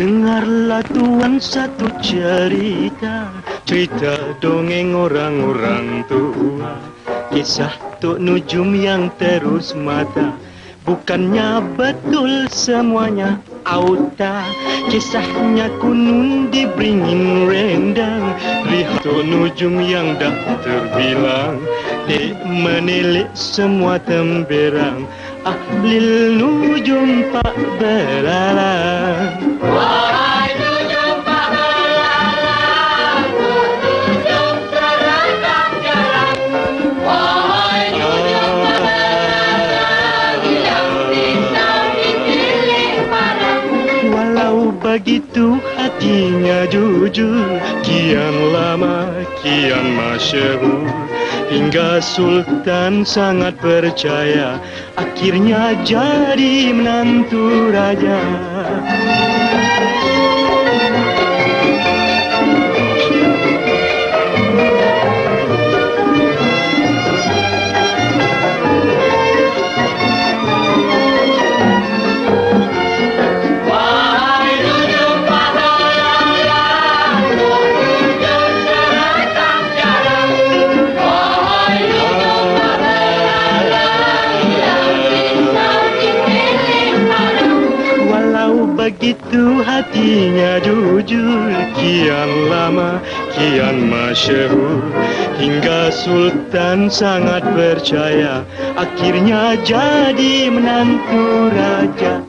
Dengarlah tuan satu cerita, cerita dongeng orang-orang tua. Kisah Tok Nujum yang terus mata, bukannya betul semuanya auta. Kisahnya kunun dibringin rendang, lihat Tok Nujum yang dah terbilang. Dek menilik semua temberang, Ahlil Nujum pak belalang. Wahai nujum pak belalang, nujum seragam jarang. Wahai nujum pak belalang, yang bisa dipilih parang. Walau begitu hatinya jujur, kian lama kian masyhur, hingga Sultan sangat percaya, akhirnya jadi menantu raja. Begitu hatinya jujur, kian lama kian masyhur, hingga Sultan sangat percaya, akhirnya jadi menantu raja.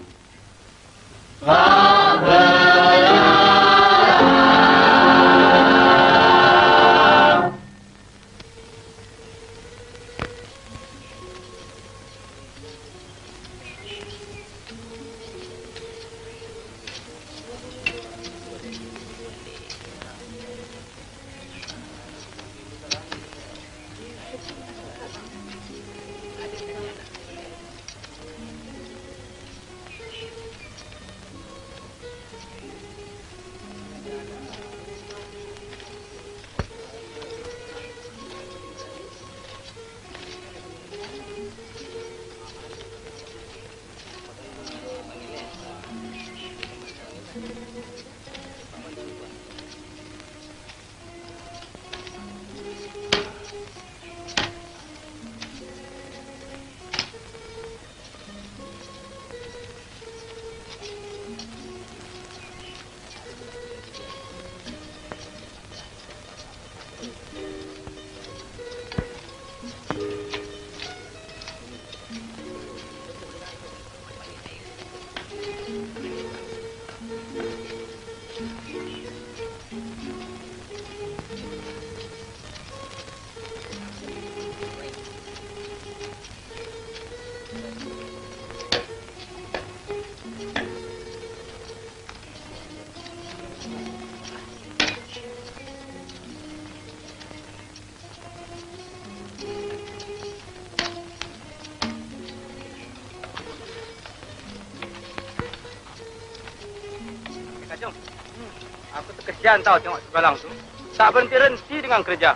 Aku terkesian tahu tengok sebelah tu. Tak berhenti-henti dengan kerja.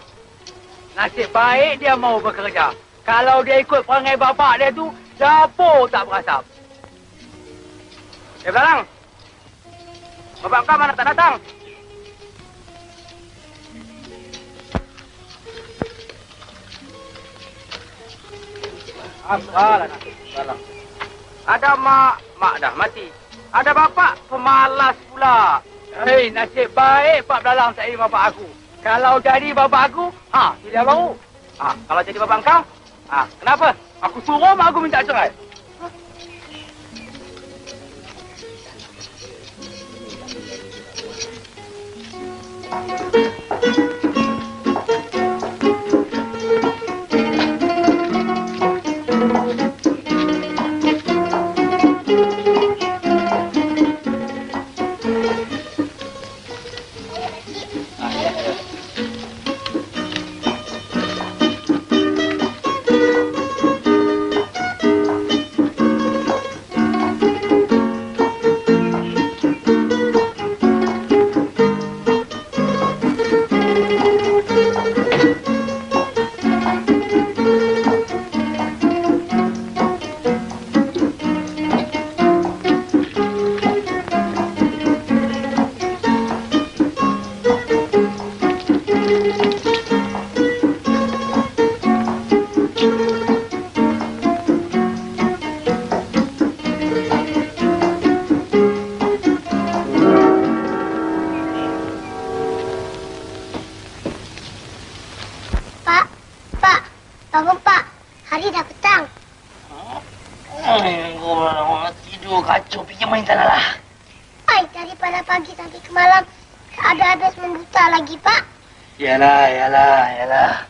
Nasib baik dia mau bekerja. Kalau dia ikut perangai bapak dia tu, dapur tak berasap. Belang, bapak kau mana tak datang? Apalah nak Belang. Ada mak dah mati. Ada bapak pemalas pula. Hei, nasib baik Pak Belalang tak jadi bapak aku. Kalau jadi bapak aku, pilih baru. Kalau jadi bapak kau, kenapa? Aku suruh mak aku minta cerai. kacau. Pergi main sana lah. Baik, daripada pagi sampai ke malam. Tak ada habis membuta lagi, Pak. Yalah.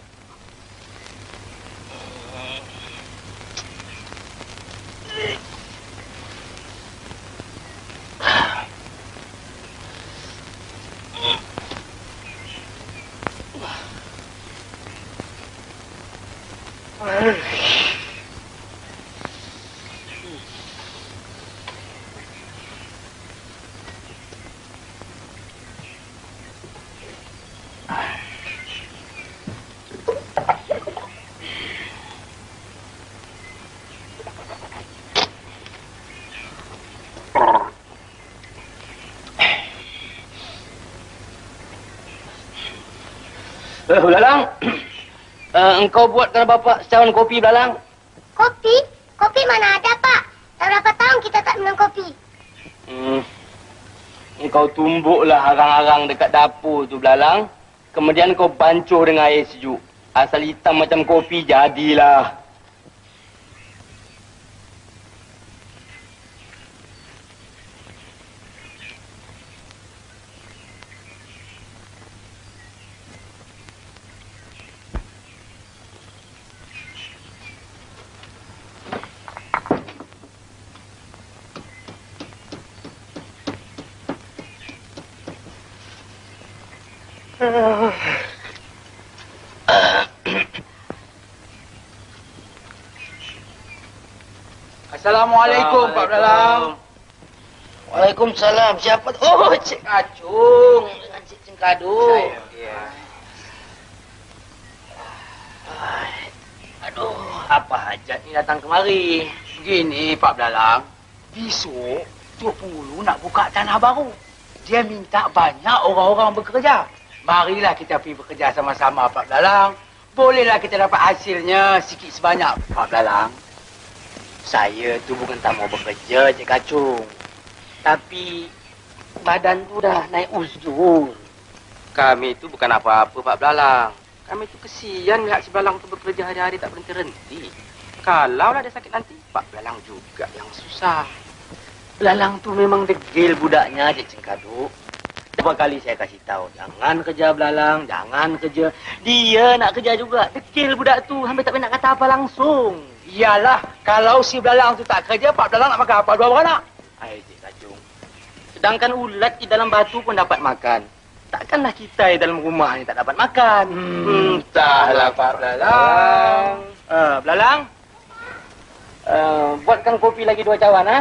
Belalang, engkau buatkan bapak secawan kopi, Belalang. Kopi? Kopi mana ada, Pak? Dah berapa tahun kita tak minum kopi? Engkau tumbuklah arang-arang dekat dapur tu, Belalang. Kemudian kau bancuh dengan air sejuk. Asal hitam macam kopi, jadilah. Assalamualaikum, Pak Belalang. Waalaikumsalam. Siapa? Oh, Cik Kacung dengan Cik Cengkadu. Aduh, apa hajat ni datang kemari? Begini, Pak Belalang. Besok, Tok Pulu nak buka tanah baru. Dia minta banyak orang-orang bekerja. Marilah kita pergi bekerja sama-sama, Pak Belalang. Bolehlah kita dapat hasilnya sikit sebanyak, Pak Belalang. Saya tu bukan tak mau bekerja, Cik Kacung. Tapi badan tu dah naik uzur. Kami tu bukan apa-apa, Pak Belalang. Kami tu kesian lihat si Belalang tu bekerja hari-hari tak berhenti-henti. Kalaulah dia sakit nanti, Pak Belalang juga yang susah. Belalang tu memang degil budaknya, Cik Cengkadu. Berapa kali saya kasih tahu, jangan kerja Belalang, jangan kerja. Dia nak kerja juga. Degil budak tu, hampir tak nak kata apa langsung. Iyalah, kalau si Belalang tu tak kerja, Pak Belalang nak makan apa? Dua beranak. Hai, Cik Kacung. Sedangkan ulat di dalam batu pun dapat makan. Takkanlah kita di dalam rumah ni tak dapat makan. Entahlah, Pak Belalang. Belalang, buatkan kopi lagi 2 cawan, ha?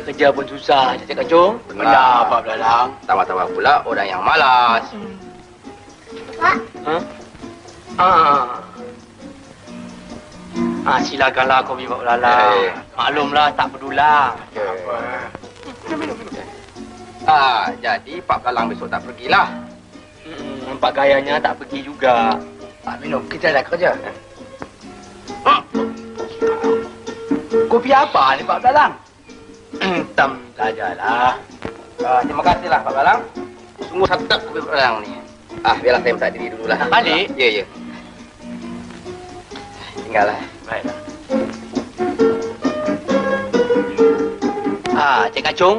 Kerja pun susah, Cik Kacung. Benar, Pak Belalang. Tambah-tambah pula orang yang malas. Pak, Silakanlah kopi Pak Belalang. Maklumlah, tak pedulah. Jadi Pak Belalang besok tak pergilah. Nampak gayanya tak pergi juga. Pak minum, kita dah kerja. Kopi apa ni, Pak Belalang? Hitam sajalah. Terima kasihlah, Pak Belalang. Sungguh sedap kopi Pak Belalang ni. Biarlah saya minta diri dululah. Nak balik? Ya. Tinggallah. Baiklah. Cik Kacung.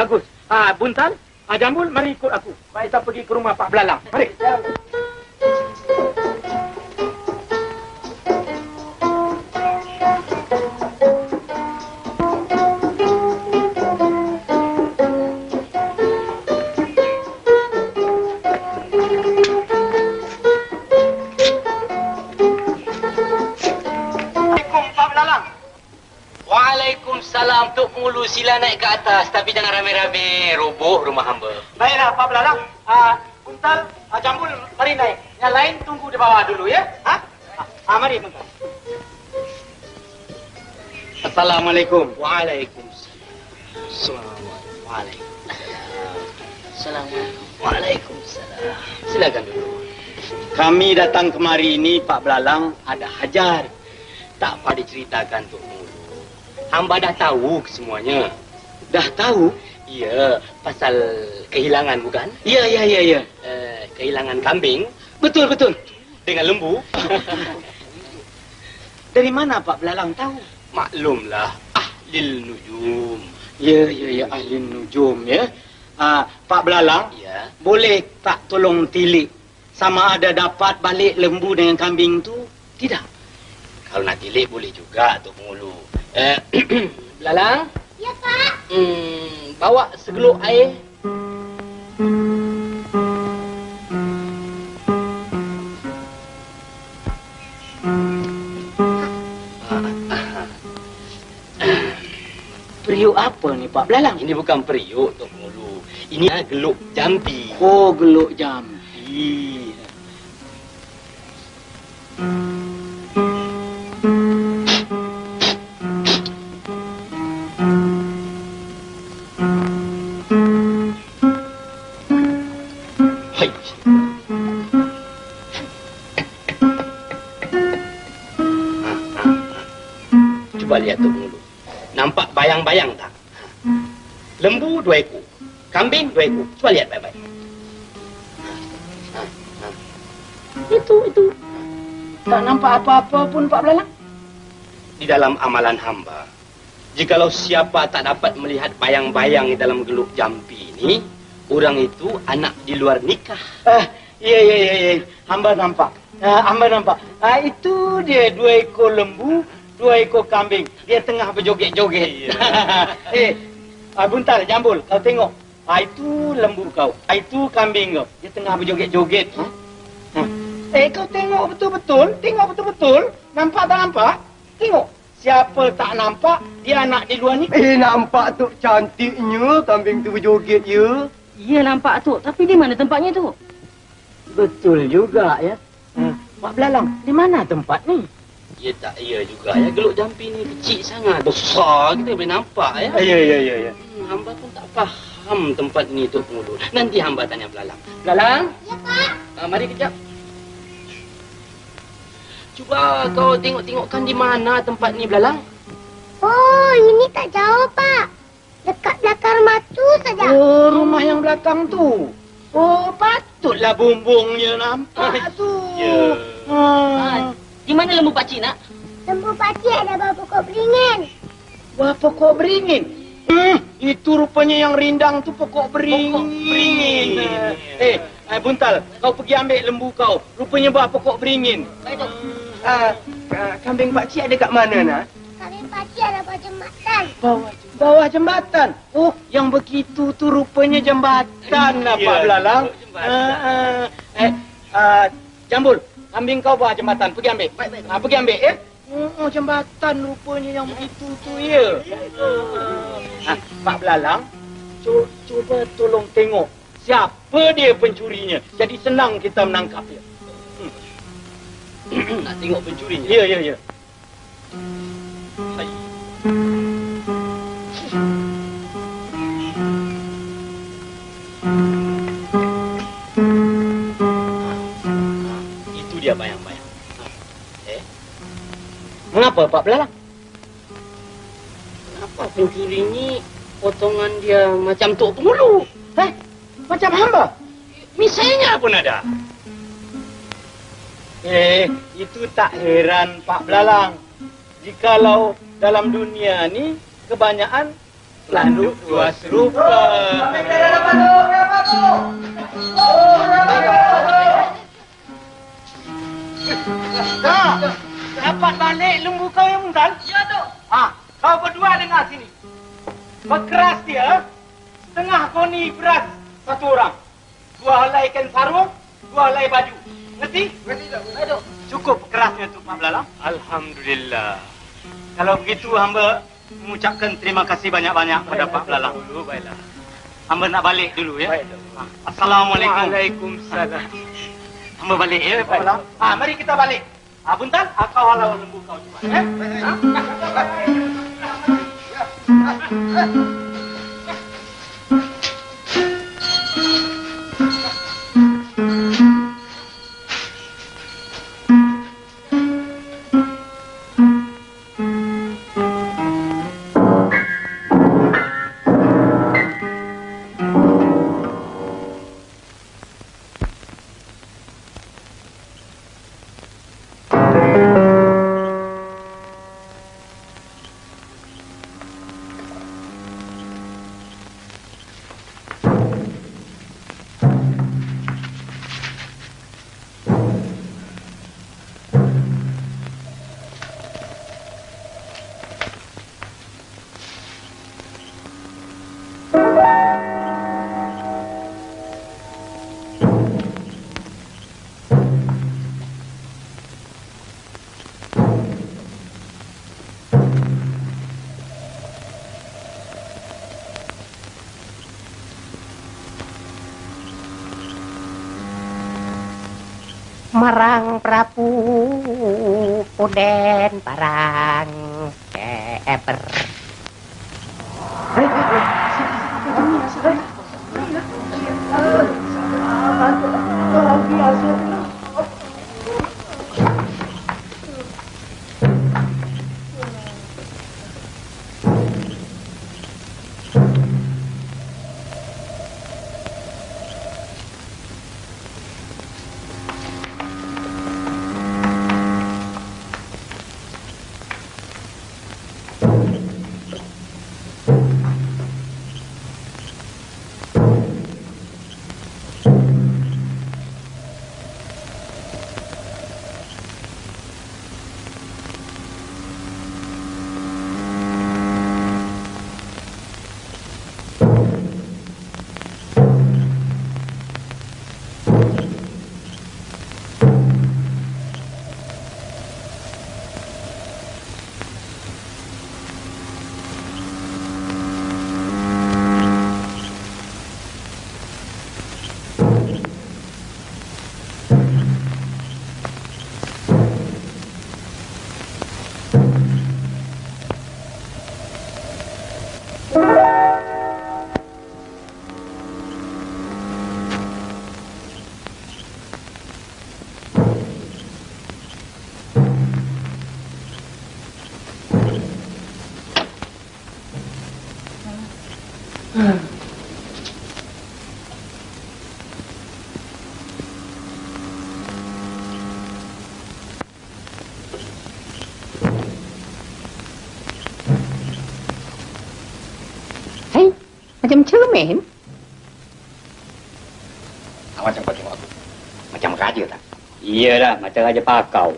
Bagus. Buntal, Jambul, mari ikut aku. Kita pergi ke rumah Pak Belalang. Mari. Waalaikumsalam, Tok Pengulu. Sila naik ke atas, tapi jangan rame-rame. Roboh rumah hamba. Baiklah, Pak Belalang. Buntal, Jambul, mari naik. Yang lain tunggu di bawah dulu, ya? Mari, Buntal. Assalamualaikum. Waalaikumsalam. Assalamualaikum. Waalaikumsalam. Silakan dulu. Kami datang kemari ini, Pak Belalang, ada hajar. Tak apa diceritakan, Tok Pengulu. Hamba dah tahu semuanya. Dah tahu? Ya, pasal kehilangan bukan? Ya. Kehilangan kambing. Betul. Dengan lembu. Dari mana Pak Belalang tahu? Maklumlah, ahlil nujum. Ya, ahli nujum, ya. Pak Belalang, Ya. boleh tak tolong tilik sama ada dapat balik lembu dengan kambing tu? Tidak. Kalau nak tilik boleh juga, Tok Pengulu. Belalang? Ya, Pak. Bawa segeluk air. Periuk apa ni Pak Belalang? Ini bukan periuk, Tok Pengulu. Ini geluk jampi. Oh, geluk jampi. Hai. Cuba lihat, Tok Pengulu. Nampak bayang-bayang tak? Lembu 2 ekor. Kambing 2 ekor. Cuba lihat baik-baik. Itu. Tak nampak apa-apa pun Pak Belalang. Di dalam amalan hamba, jikalau siapa tak dapat melihat bayang-bayang di dalam geluk jampi ini, orang itu anak di luar nikah. Ya. Hamba nampak. Itu dia 2 ekor lembu, 2 ekor kambing. Dia tengah berjoget-joget. Buntal, Jambul, kau tengok. Itu lembu kau. Itu kambing kau. Dia tengah berjoget-joget. Kau tengok betul-betul. Nampak tak nampak? Tengok. Siapa tak nampak, dia anak di luar ni. Nampak tu cantiknya kambing tu berjoget ya. Ya nampak tu, tapi di mana tempatnya tu? Betul juga ya. Pak Belalang, di mana tempat ni? Ya tak ya juga ya. Geluk jampi ni kecil sangat. Besar kita boleh nampak ya. Ya. Hamba pun tak faham tempat ni, Tok Pengulu. Nanti hamba tanya Belalang. Belalang? Ya, Pak. Mari kejap. Cuba kau tengok-tengokkan di mana tempat ni, Belalang. Oh, ini tak jauh, Pak. Dekat belakang rumah tu saja. Oh, rumah yang belakang tu. Oh, patutlah bumbungnya nampak tu. Ya. Di mana lembu pakcik nak? Lembu pakcik ada bawah pokok beringin. Wah, pokok beringin. Itu rupanya yang rindang tu pokok beringin. Buntal, kau pergi ambil lembu kau. Rupanya bawah pokok beringin. Kambing pakcik ada kat mana nak? Kambing pakcik ada bawah jembatan. Bawah jembatan. Oh, yang begitu tu rupanya jembatan lah, Pak Belalang. Jambul, kambing kau bawah jembatan. Pergi ambil. Pergi ambil, ya. Oh, jembatan rupanya yang begitu tu, ya. Pak Belalang, cuba tolong tengok siapa dia pencurinya. Jadi senang kita menangkap dia. Nak tengok pencurinya? Ya. Hai. Itu dia bayang-bayang. Mengapa, Pak Belalang? Kenapa pencuri ni potongan dia macam Tok Pengulu? Macam hamba? Misalnya pun ada. Itu tak heran, Pak Belalang. Jikalau dalam dunia ni kebanyakan Landuk dua serupa. Dapat balik lembu kau yang Muntal? Ya, Tok. Kau berdua dengar sini. Berkeras dia, setengah koni beras satu orang. 2 helai kain sarung, 2 helai baju. Ngerti? Ngerti, Tok. Cukup kerasnya tu, Pak Belalang. Alhamdulillah. Kalau begitu, hamba mengucapkan terima kasih banyak-banyak pada Pak Belalang. Baiklah. Hamba nak balik dulu ya. Baik. Assalamualaikum. Waalaikumsalam. Hamba balik ya, Pak Belalang. Mari kita balik. Buntal, kau halau lembu kau cuba. Marang Prabu Punden barang eber. Macam cermin. Macam kau tengok aku. Macam raja tak? Iyalah, macam Raja Pakau.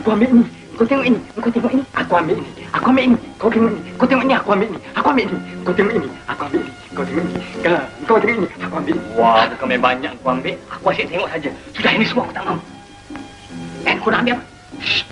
Aku ambil ini. Kau tengok ini. Kau tengok ini. Aku ambil ini. Aku ambil ini. Kau tengok ini. Kau tengok ini. Aku ambil ini. Aku ambil ini. Kau tengok ini. Aku ambil ini. Kau tengok ini. Kau tengok ini. Aku ambil ini. Wah, bukan main banyak aku ambil. Aku asyik tengok saja. Sudah ini semua aku tak mahu. Kau nak ambil apa? Shh.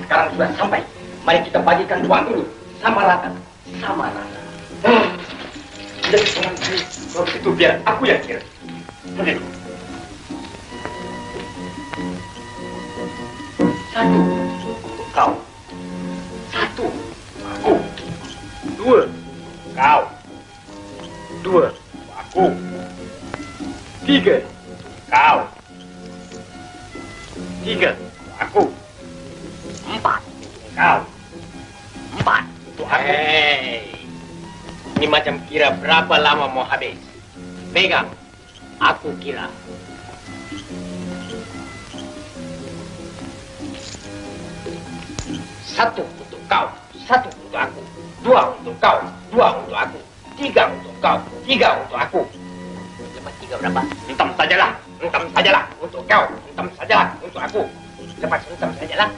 Sekarang sudah sampai. Mari kita bagikan uang ini sama rata. Sama rata. Jadi seorang kali. Kalau begitu biar aku yang kira. Boleh dulu. 1 untuk kau. 1 aku. 2 kau. 2 aku. 3 kau. 3 aku. 4 kau. 4 untuk aku. Ini macam kira berapa lama mau habis. Pegang. Aku kira. 1 untuk kau. 1 untuk aku. 2 untuk kau. 2 untuk aku. 3 untuk kau. 3 untuk aku. Lepas 3 berapa? Entam sajalah. Entam sajalah untuk kau. Entam sajalah untuk aku. Lepas entam sajalah.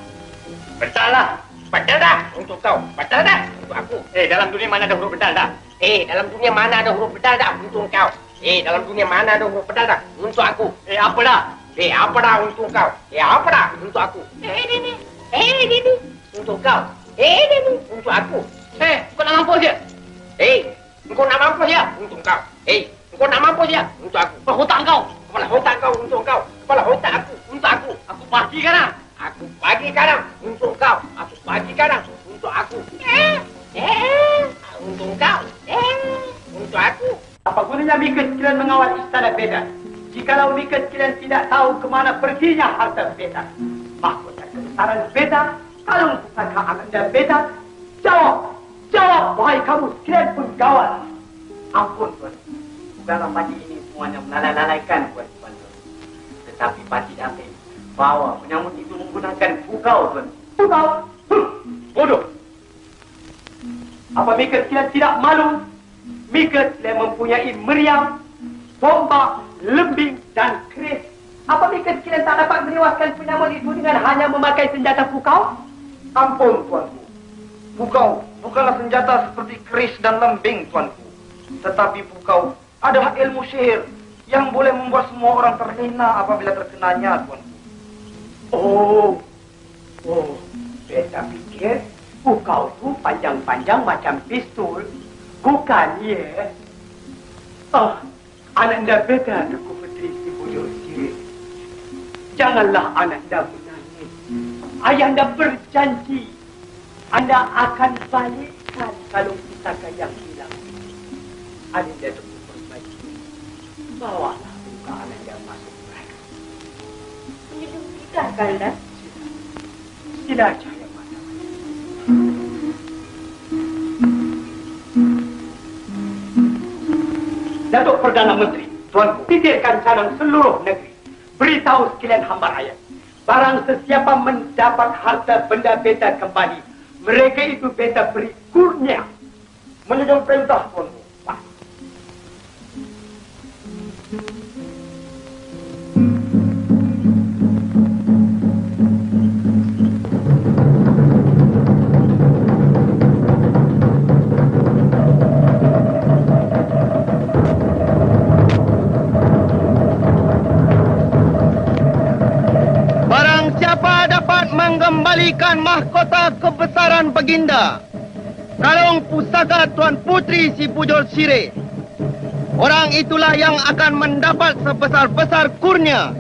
Betul dah. Betul dah untuk kau. Betul dah untuk aku. Dalam dunia mana ada huruf betul dah? Dalam dunia mana ada huruf betul dah untuk kau? Dalam dunia mana ada huruf betul dah untuk aku? Apa dah? Apa dah untuk kau? Apa dah untuk aku? Ini. Ini untuk kau. Ini untuk aku. Kau nak mampus je? Kau nak mampus je untuk kau. Kau nak mampus je untuk aku. Kepala otak kau. Kepala otak kau untuk kau. Kepala otak aku untuk aku. Aku pagi sekarang. Aku pagi sekarang untuk kau. Aku pagi sekarang untuk aku. Untuk kau. Untuk aku. Apa gunanya Mika sekalian mengawal istana Beda? Jikalau Mika sekalian tidak tahu kemana perginya harta Beda. Mahkota kebesaran Beda, kalung pusaka Ananda Beda. Jawab! Jawab, wahai kamu sekalian pengawal. Ampun, Tuan. Bukanlah pati ini semuanya melalaikan, Tuan. Tetapi pati dapat bawa penyambut itu menggunakan pukau, Tuan. Pukau? Bodoh. Apa Mika sekalian tidak malu? Mika sekalian mempunyai meriam, tombak, lembing dan keris. Apa Mika sekalian tak dapat menewaskan penyambut itu dengan hanya memakai senjata pukau? Ampun, Tuanku. Pukau bukanlah senjata seperti keris dan lembing, Tuanku. Tetapi pukau adalah ilmu sihir yang boleh membuat semua orang terlena apabila terkenanya, Tuanku. Oh, Beta pikir pukau itu panjang-panjang macam pistol. Bukan, ya? Ananda Beta, Tuku Putri Si Bujur Sirih. Janganlah Ananda menangis. Ayahanda berjanji Anda akan balikkan kalung pusaka yang hilang. Ananda Tuku perbaiki. Bawalah buka Ananda masuk mereka. Menyedung kita, Kanda. Sila cahaya mata. Datuk Perdana Menteri, Tuanku, pikirkan cadang seluruh negeri. Beritahu sekalian hamba rakyat. Barang sesiapa mendapat harta benda Beta kembali, mereka itu Beta beri kurnia. Menunjuk perintah, Tuanku. Mengembalikan mahkota kebesaran Baginda, kalung pusaka Tuan Putri Si Bujur Sirih. Orang itulah yang akan mendapat sebesar-besar kurnia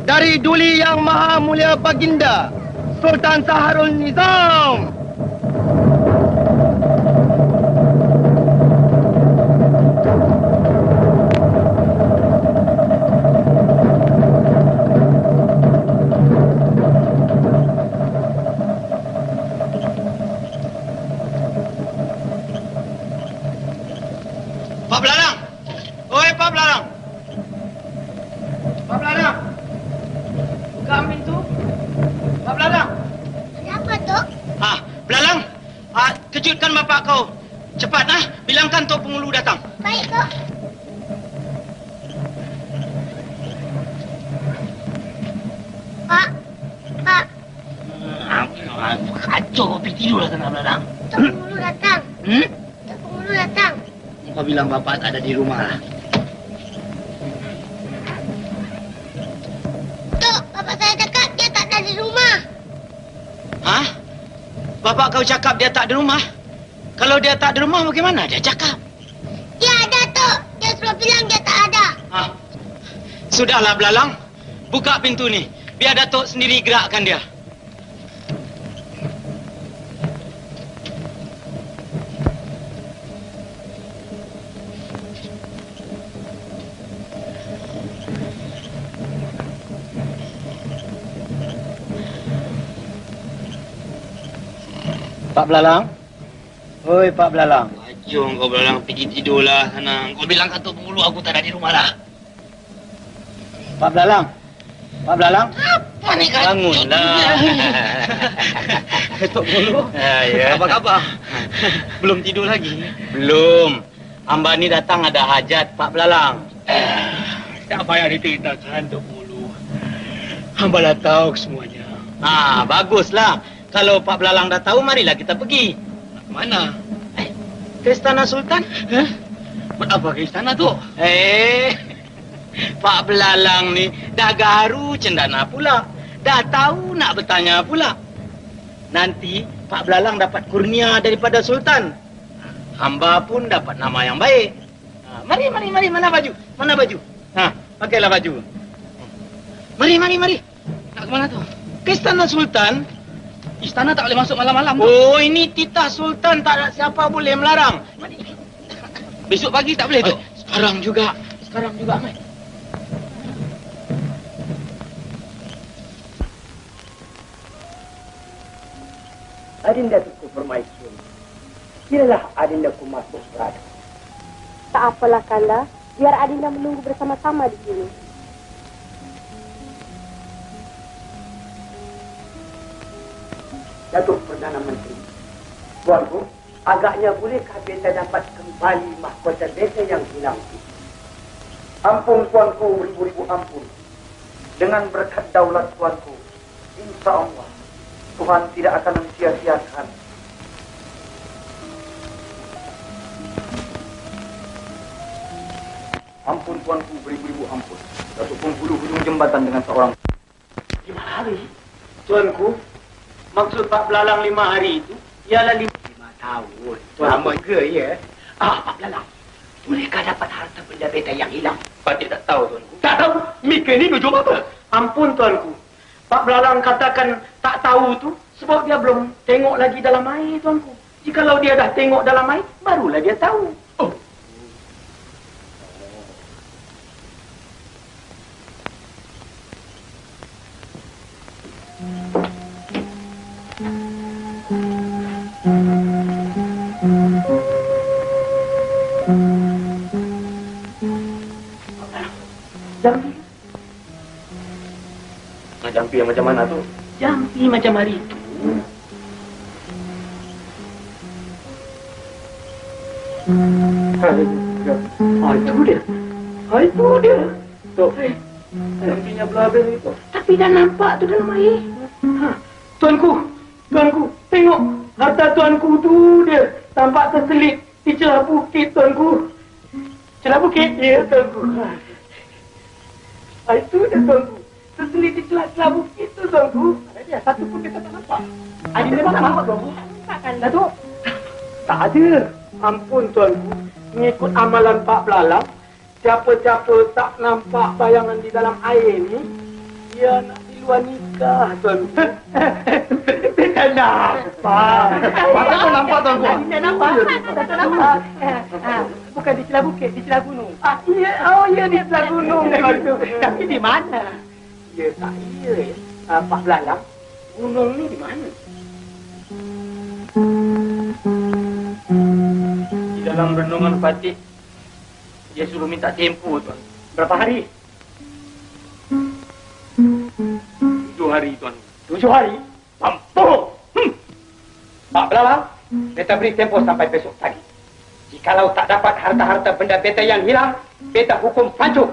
dari Duli Yang Maha Mulia Baginda, Sultan Saharul Nizam. Pak Belarang! Oi, Pak Belarang! Pak Belarang! Buka pintu! Pak Belarang! kejutkan bapak kau. Cepat, bilangkan Tok Pengulu datang. Baik, Kok. Pak. Kacau kau pergi tidur lah tengah belakang. Tok Pengulu datang. Tok Pengulu datang. Kau bilang bapak tak ada di rumah lah. Tok, bapak saya cakap dia tak ada di rumah. Hah? Bapak kau cakap dia tak ada rumah? Kalau dia tak ada rumah, bagaimana dia cakap? Dia ada, Tok. Dia suruh bilang dia tak ada. Sudahlah, Belalang. Buka pintu ni. Biar Datuk sendiri gerakkan dia. Pak Belalang? Oi, Pak Belalang. Jom kau Belalang pergi tidurlah sana. Kau bilang kat Tok Pengulu aku tak ada di rumah lah. Pak Belalang. Pak Belalang? Apa ni kacau? Bangunlah. Tok Pengulu. Ya. Apa khabar? Belum tidur lagi? Belum. Hamba ni datang ada hajat, Pak Belalang. Tak payah diceritakan, Tok Pengulu. Hamba dah tahu semuanya. Baguslah. Kalau Pak Belalang dah tahu, marilah kita pergi. Mana? Ke Istana Sultan. Buat apa ke istana tu? Pak Belalang ni dah garu cendana pula. Dah tahu nak bertanya pula. Nanti Pak Belalang dapat kurnia daripada Sultan. Hamba pun dapat nama yang baik. Mari. Mana baju? Pakailah baju. Mari. Nak ke mana tu? Ke Istana Sultan. Istana tak boleh masuk malam-malam. Oh, ini titah Sultan. Tak ada siapa boleh melarang. Mari. Besok pagi tak boleh tu? Sekarang juga, Ahmad. Adinda Tuku Permaisuri, kiralah Adindaku masuk Prada. Tak apalah, Kanda. Biar Adinda menunggu bersama-sama di sini. Datuk Perdana Menteri, Tuanku, agaknya bolehkah beta dapat kembali mahkota beta yang hilang itu? Ampun, Tuanku, beribu-ribu ampun. Dengan berkat daulat Tuanku, insya Allah, Tuhan tidak akan mensia-siakan. Ampun, Tuanku, beribu-ribu ampun. Datuk penghulu hujung jembatan dengan seorang. 5 hari? Tuanku, maksud Pak Belalang 5 hari itu ialah 5 tahun. Lama ke, ya? Pak Belalang, bolehkah dapat harta benda beta yang hilang? Pakcik tak tahu, Tuanku. Tak tahu? Mika ni tujuh apa? Ampun, Tuanku. Pak Belalang katakan tak tahu tu sebab dia belum tengok lagi dalam air, Tuanku. Jikalau dia dah tengok dalam air, barulah dia tahu. Oh. Jampi yang macam mana tu? Jampi macam hari itu. Itu dia. Tok, jampinya berhabis itu. Tapi dah nampak tu dalam air. Tuanku, tengok. Harta tuanku tu dia tampak terselit di celah bukit, Tuanku. Celah bukit? Ya, Tuanku. Itu dia, Tuanku. Terselit di celah-celah bukit tu, Tuanku. Satu pun kita tak nampak. Adinda tak nampak, Tuanku. Takkan, Datuk? Tak ada. Ampun, Tuanku. Mengikut amalan Pak Belalang, siapa-siapa tak nampak bayangan di dalam air ni, dia nak di luar nikah, Tuanku. Tak nampak. Patut kau nampak, Tuanku. Adinda nampak. Tak nampak. Bukan di celah bukit, di celah gunung. Ya, di celah gunung. Tapi di mana? Ya, tak iya. Pak Belalang, gunung ni di mana? Di dalam renungan Fatih, dia suruh minta tempoh, Tuan. Berapa hari? 7 hari, Tuan. 7 hari? Mampu! Pak Belalang, beta beri tempo sampai besok pagi. Jikalau tak dapat harta-harta benda beta yang hilang, beta hukum Pancu.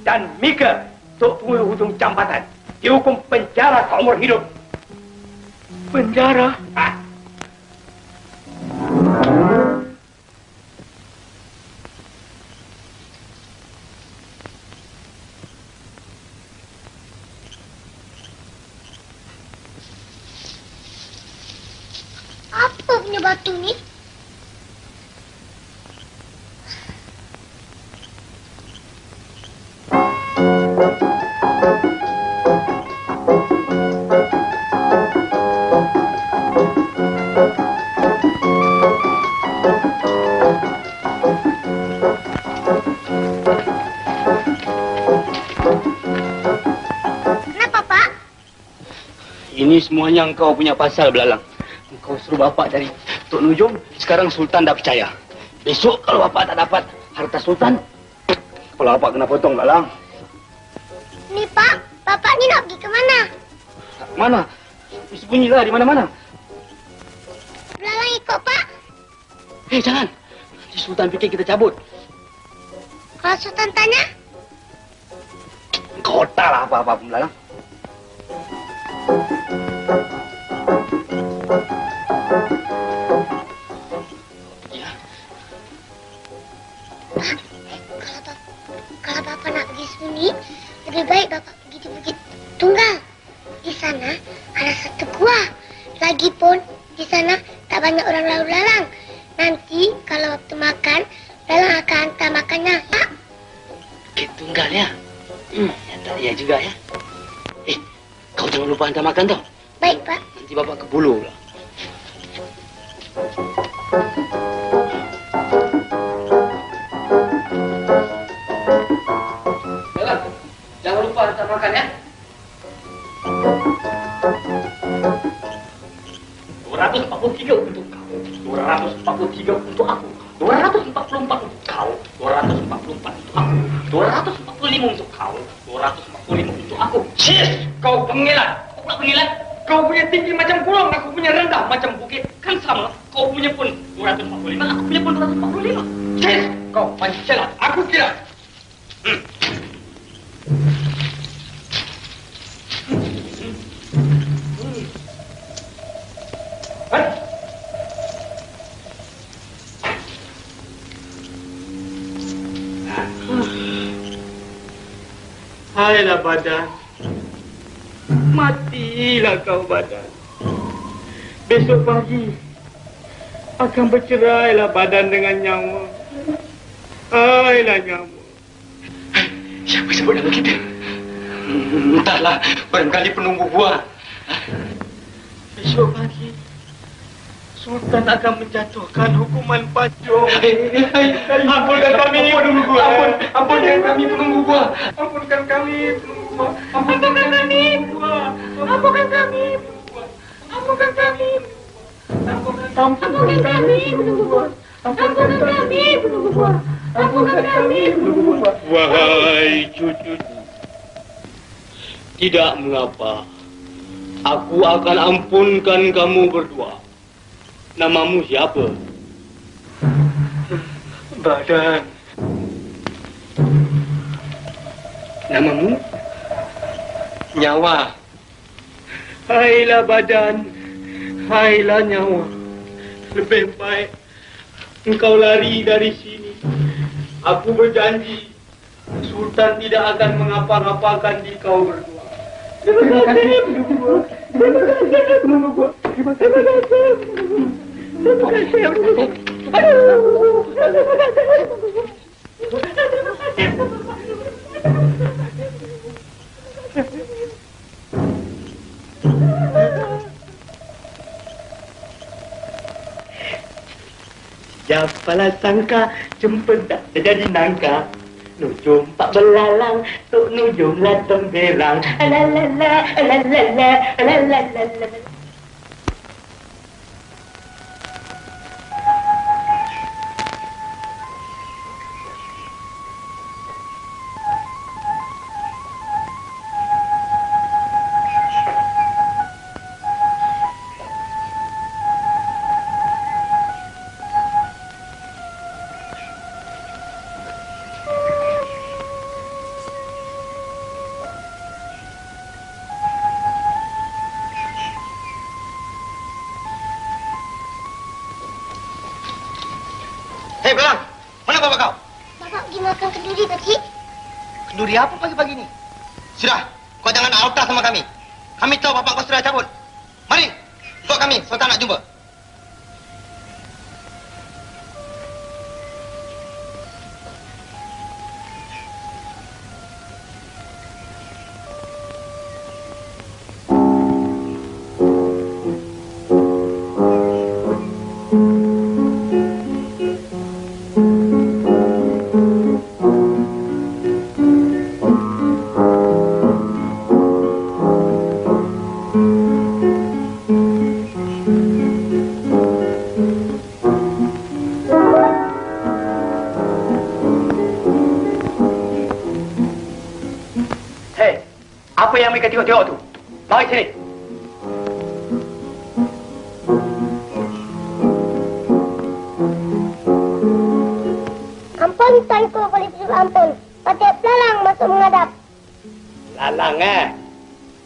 Dan Mika, Tok Pengulu Hujung Jambatan, dihukum penjara seumur hidup. Penjara? Apa punya batu ni? Kenapa, Pak? Ini semuanya engkau punya pasal, Belalang. Engkau suruh bapak dari Tok Nujum, sekarang Sultan dah percaya. Besok kalau bapak tak dapat harta Sultan, kepala bapak kena potong, Belalang. Ni, Pak. Bapak ni nak pergi ke mana? Mana? Sembunyilah di mana-mana. Belalang ikut, Pak. Jangan. Si Sultan fikir kita cabut. Kalau Sultan tanya? Engkau taklah apa-apa, Belalang. Kalau Bapak nak pergi sembunyi, lebih baik Bapak pergi di Bukit Tunggal. Di sana ada satu gua. Lagipun di sana tak banyak orang lalu lalang. Nanti kalau waktu makan, lalang akan hantar makannya, Pak. Bukit Tunggal ya? Ya tak ya juga ya. Kau jangan lupa hantar makan tau. Baik, Pak. Nanti bapak ke bulu pula. Jangan lupa hantar makan ya. 243 untuk kau. 243 untuk aku. 244 untuk kau. 244 untuk aku. 245 untuk kau. 245 untuk aku. Cis! Kau pengilat. Kau pula pengilat. Kau punya tinggi macam gunung, aku punya rendah macam bukit. Kan sama. Kau punya pun 245, aku punya pun 245. Cis! Kau pancalat. Aku kira. Hailah badan. Matilah kau badan. Besok pagi akan bercerailah badan dengan nyawa. Hailah nyawa. Siapa sebut nama kita? Entahlah, barangkali penunggu buah. Besok pagi Sultan akan menjatuhkan hukuman pancung. Ampunkan kami penunggu buah. Ampunkan kami penunggu buah. Ampunkan kami penunggu buah. Ampunkan kami buah. Ampunkan kami buah. Ampunkan kami. Ampunkan kami penunggu buah. Ampunkan kami penunggu buah. Ampunkan kami penunggu buah. Wahai cucuku, tidak mengapa. Aku akan ampunkan kamu berdua. Namamu siapa? Badan. Namamu? Nyawa. Hailah badan. Hailah nyawa. Lebih baik engkau lari dari sini. Aku berjanji Sultan tidak akan mengapa-ngapakan di kau berdua. Terima kasih. Terima kasih. Terima kasih. Terima kasih. Aduh. Terima kasih. Siapalah sangka cempedak jadi nangka. Nujum pak belalang, tuk nujum lah temberang. Alalala, alalala, alalala. Duri apa pagi-pagi ni? Sudah, kau jangan auta sama kami. Kami tahu bapak kau sudah cabut. Mari, ikut kami. Sultan nak jumpa. Apa yang mereka tengok-tengok tu? Bawa sini. Ampun, tuanku, boleh suruh ampun. Patut Belalang masuk menghadap. Lalang,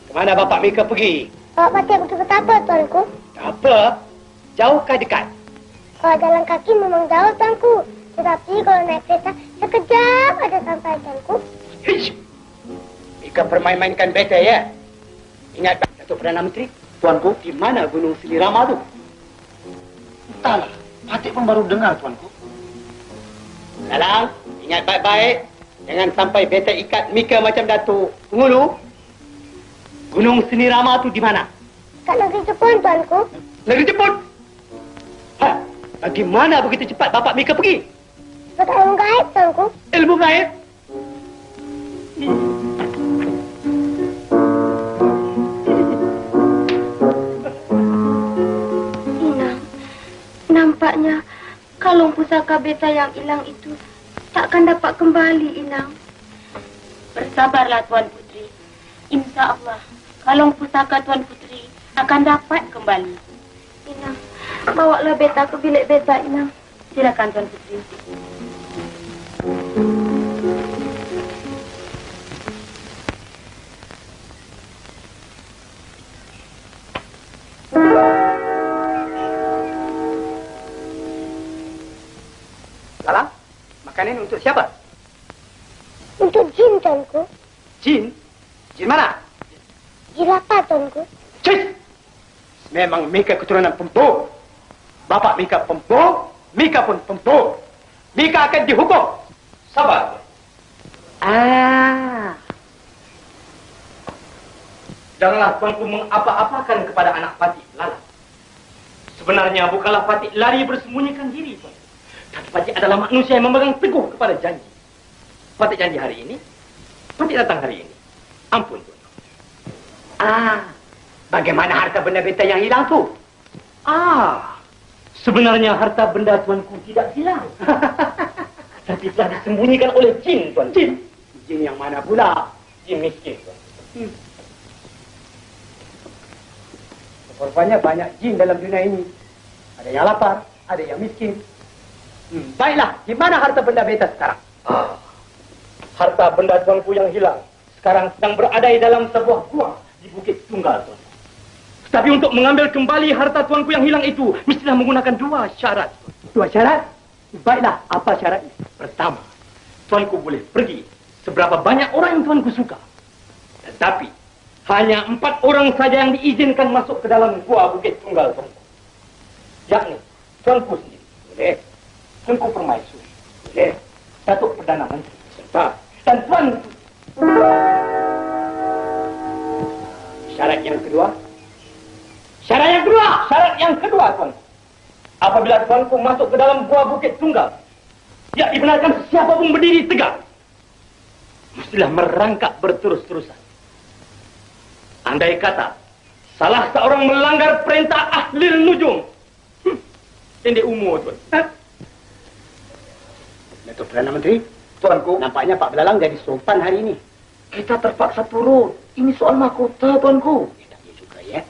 Kemana bapak mereka pergi? Patut pergi betapa, tuanku? Apa? Jauh ke dekat? Kalau jalan kaki memang jauh, tuanku. Tetapi kalau naik kereta, sekejap ada sampai, tuanku. Hish! Mereka permain-mainkan beta, ya? Ingat, Datuk Perdana Menteri, tuanku, di mana Gunung Selirama tu? Entahlah, Patik pun baru dengar, tuanku. Lalang, ingat baik-baik. Jangan sampai beta ikat Mika macam Datuk Pengulu. Gunung Selirama tu di mana? Kat negeri Jepun, tuanku. Negeri Jepun? Bagaimana begitu cepat bapak Mika pergi? Sebab ilmu gaib, tuanku. Ilmu gaib? Nampaknya kalung pusaka beta yang hilang itu takkan dapat kembali, Inang. Bersabarlah, Tuan Putri. Insya Allah, kalung pusaka Tuan Putri akan dapat kembali. Inang, bawalah beta ke bilik beta, Inang. Silakan, Tuan Putri. Lalang, makanan untuk siapa? Untuk jin, tuanku. Jin? Jin mana? Jin lapar, tuanku. Cik! Memang Mika keturunan pempuk. Bapak Mika pempuk, Mika pun pempuk. Mika akan dihukum. Sabar. Janganlah tuanku mengapa-apakan kepada anak Patik Lalang. Sebenarnya bukanlah Patik lari bersembunyikan diri, tuan. Tapi Patik adalah manusia yang memegang teguh kepada janji. Patik janji hari ini, Patik datang hari ini. Ampun, tuan. Bagaimana harta benda beta yang hilang tu? Sebenarnya harta benda tuanku tidak hilang. Tapi telah disembunyikan oleh jin, tuan. Jin? Jin yang mana pula? Jin miskin, tuan. Rupanya banyak jin dalam dunia ini. Ada yang lapar, ada yang miskin. Baiklah, di mana harta benda beta sekarang? Harta benda tuanku yang hilang sekarang sedang berada di dalam sebuah gua di Bukit Tunggal, tuan. Tapi untuk mengambil kembali harta tuanku yang hilang itu, mestilah menggunakan dua syarat. Dua syarat? Baiklah, apa syaratnya? Pertama, tuanku boleh pergi seberapa banyak orang yang tuanku suka. Tetapi hanya 4 orang saja yang diizinkan masuk ke dalam gua Bukit Tunggal, tuanku. Yakni tuanku sendiri, boleh. Tuanku Permaisuri, boleh. Datuk Perdana Menteri, serta. Dan tuanku. Syarat yang kedua. Syarat yang kedua, tuanku. Apabila tuanku masuk ke dalam gua Bukit Tunggal, tidak dibenarkan siapa pun berdiri tegak. Mestilah merangkak berterus-terusan. Andai kata salah seorang melanggar perintah Ahlil Nujum, pendek umur, tuan. Datuk Perdana Menteri, tuanku, nampaknya Pak Belalang jadi sopan hari ini. Kita terpaksa turun. Ini soal mahkota, tuanku. Tak juga, ya.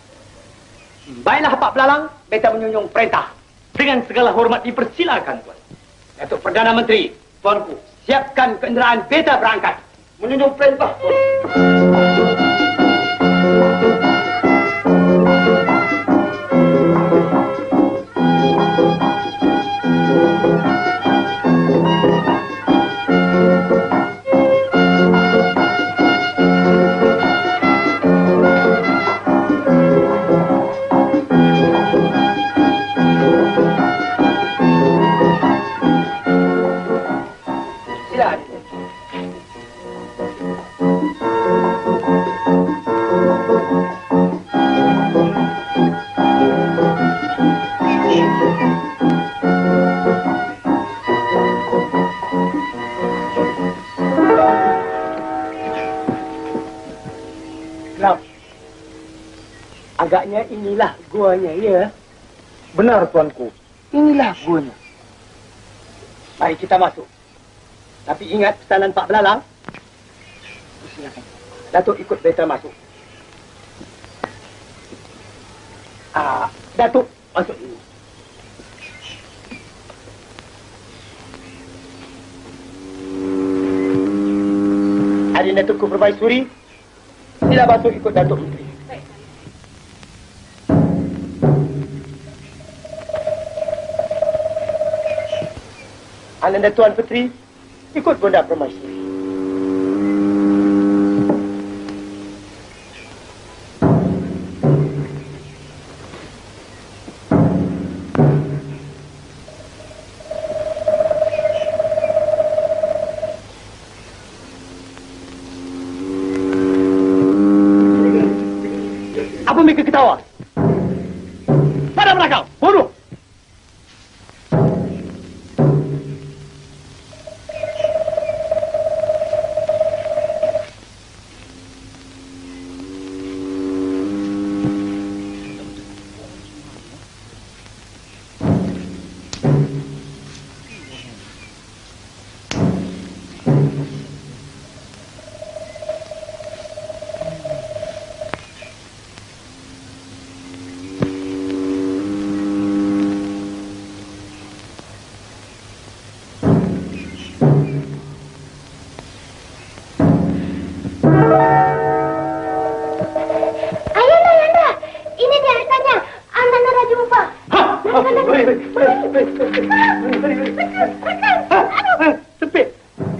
Baiklah, Pak Belalang, beta menyunjung perintah. Dengan segala hormat dipersilakan, tuan. Datuk Perdana Menteri, tuanku, siapkan kenderaan beta berangkat. Menyunjung perintah, tuan. inilah guanya, ya. Benar, tuanku. Inilah guanya. Mari kita masuk. Tapi ingat pesanan Pak Belalang. Silakan. Datuk ikut beta masuk. Datuk masuk ini. Ada Datukku Permaisuri. Sila masuk ikut Datuk Menteri. Ananda Tuan Puteri, ikut Bonda Permaisuri. Apa mereka ketawa? Pada belakang, bunuh! Sempit.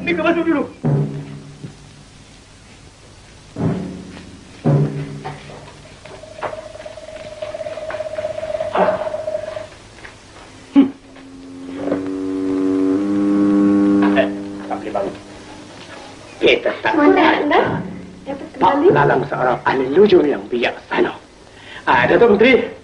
Mereka masuk dulu. Tak boleh bangun. Kita tak boleh. Pak Belalang seorang ahli lujur yang bijaksana. Datuk Menteri.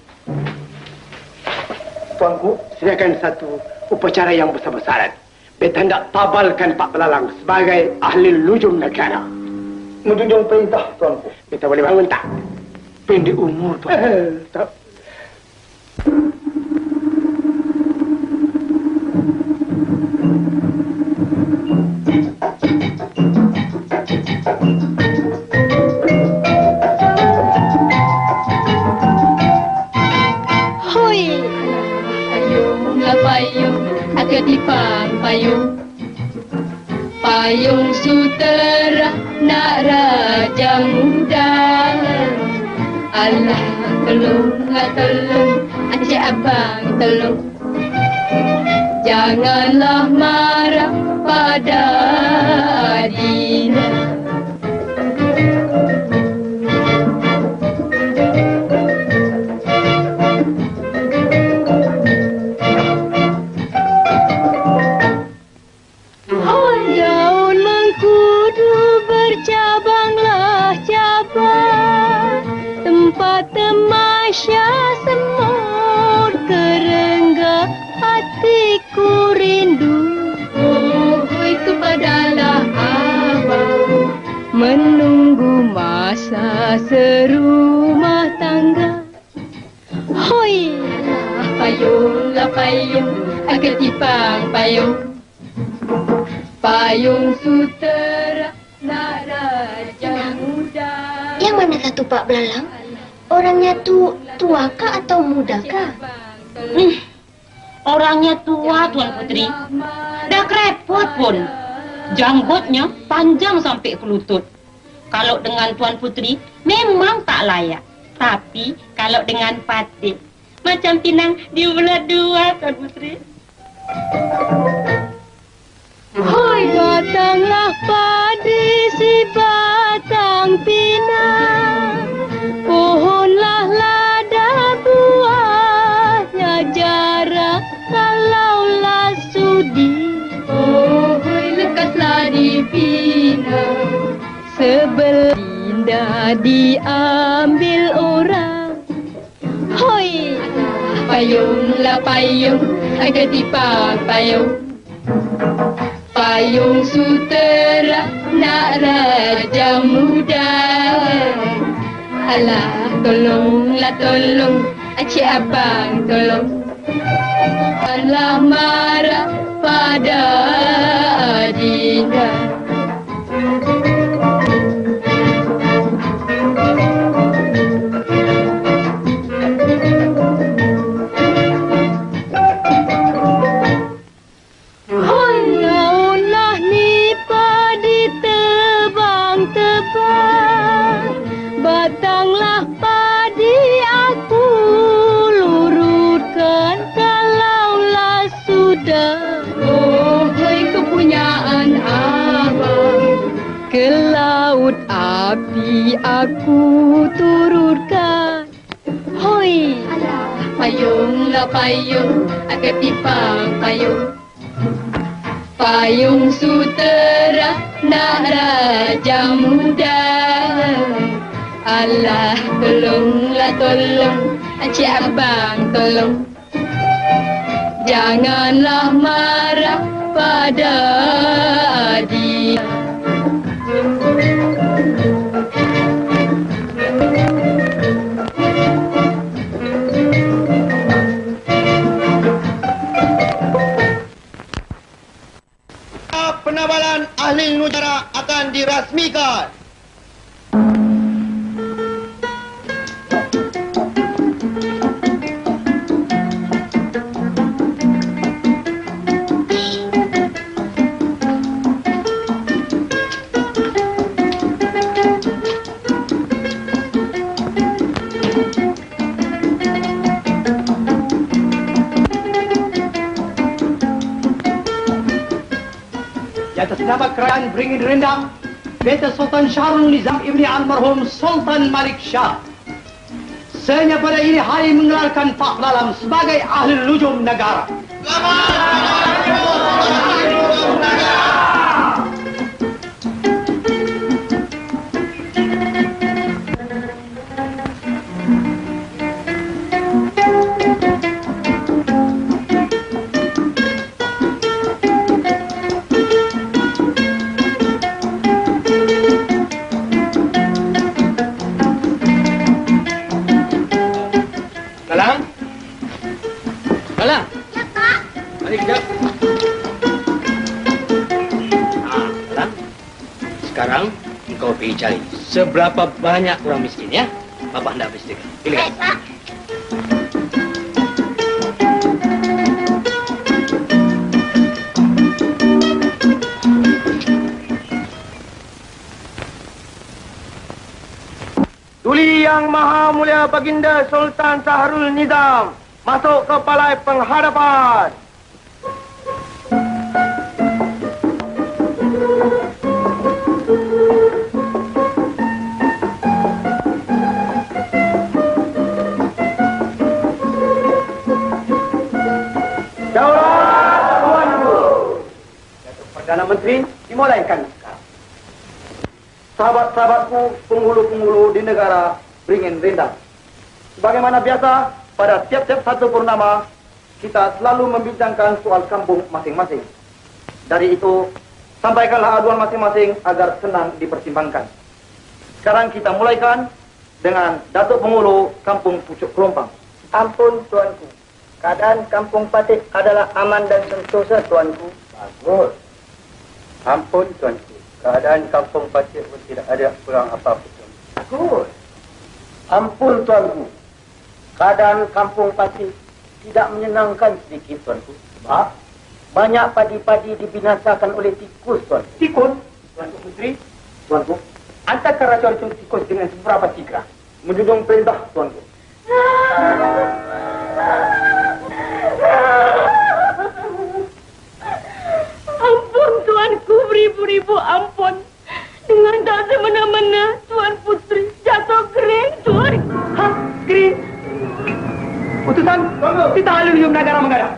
Tuanku, sediakan satu upacara yang besar-besaran. Beta hendak tabalkan Pak Belalang sebagai ahli lujum negara. Menjunjung perintah, Tuanku. Beta boleh bangun tak? Pendek umur, Tuanku. Tak. Payung sutera nak raja muda. Allah tolong, Encik Abang tolong. Janganlah marah pada Adina. Temasya semut kerengga hatiku rindu. Oh, kepadalah abang menunggu masa serumah tangga. Hoi, lah payung, ketipang payung. Payung sutera nak raja muda. Yang mana satu Pak Belalang? Orangnya tuakah atau mudakah? Orangnya tua, Tuan Puteri. Dah kerepot pun. Janggutnya panjang sampai ke lutut. Kalau dengan Tuan Puteri, memang tak layak. Tapi kalau dengan Patih, macam pinang di belah dua, Tuan Puteri. Hoi, datanglah padi si batang pinang. Pohonlah lada buahnya jarak kalaulah sudi. Oh, lekaslah di pinang sebelum dinda diambil orang. Hoi, payunglah payung, ketipang payung. Payung sutera nak raja muda. Alah, tolonglah tolong, Cik Abang tolong. Janganlah marah pada Adinda. Laulah ni padi tebang-tebang, batanglah padi aku lurutkan kalaulah sudah. Oh, hai kepunyaan abang, ke laut api aku turutkan. Hoi, payunglah payung, ke pipa payung. Payung sutera nak raja muda. Allah tolonglah tolong, Cik Abang tolong. Janganlah marah pada dia. Penabalan ahli negara akan dirasmikan. Atas nama kerajaan Beringin Rendang, Beta Sultan Syahrul Nizam Ibni Almarhum Sultan Malik Shah, saya pada ini hari mengelarkan Pak Lalam sebagai ahli lujum negara. Sekarang engkau pergi cari seberapa banyak orang miskin ya. Bapak hendak pastikan. Pilih. Tuli Yang Maha Mulia Baginda Sultan Syahrul Nizam masuk ke balai penghadapan. Perdana Menteri dimulaikan sekarang. Sahabat-sahabatku, penghulu-penghulu di negara Beringin Rendang. Sebagaimana biasa, pada tiap-tiap satu purnama, kita selalu membincangkan soal kampung masing-masing. Dari itu, sampaikanlah aduan masing-masing agar senang dipertimbangkan. Sekarang kita mulaikan dengan Datuk Penghulu Kampung Pucuk Kelompang. Ampun, Tuanku. Keadaan Kampung Patik adalah aman dan sentosa, Tuanku. Bagus. Ampun, Tuanku. Keadaan Kampung Patik pun tidak ada kurang apa-apa. Bagus. Ampun, Tuanku. Keadaan Kampung Patik tidak menyenangkan sedikit, Tuanku. Sebab? Banyak padi-padi dibinasakan oleh tikus, Tuanku. Tikus? Tuanku Menteri? Tuanku. Antarkan racun-racun tikus dengan beberapa tigra. Menjunjung perintah, Tuanku. Ampun Tuanku, beribu-ribu ampun. Dengan tak semena-mena Tuan Putri jatuh kering, Tuan. Hah? Kering? Putusan? Kita ahli lujum negara mengadap.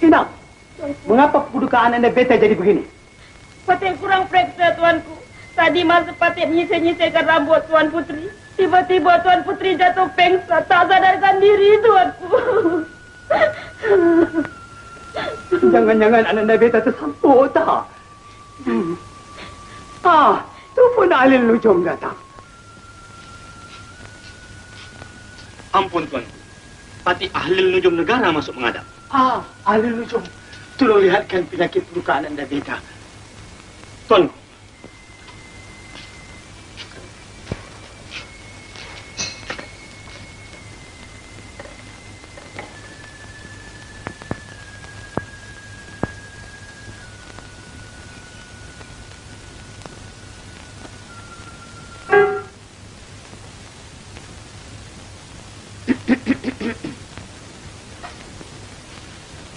Inang, mengapa kedudukan Anda Beta jadi begini? Patik kurang periksa, Tuanku. Tadi masa Patik menyisir-nyisirkan rambut Tuan Putri, tiba-tiba Tuan Putri jatuh pengsan, tak sadarkan diri, Tuanku. Jangan-jangan Ananda Beta tersampuk tak? Tu pun ahli lujum datang. Ampun, Tuanku. Patik ahli nujum negara masuk menghadap. Ahli lujum. Tolong lihatkan penyakit luka Ananda Beta. Tuanku.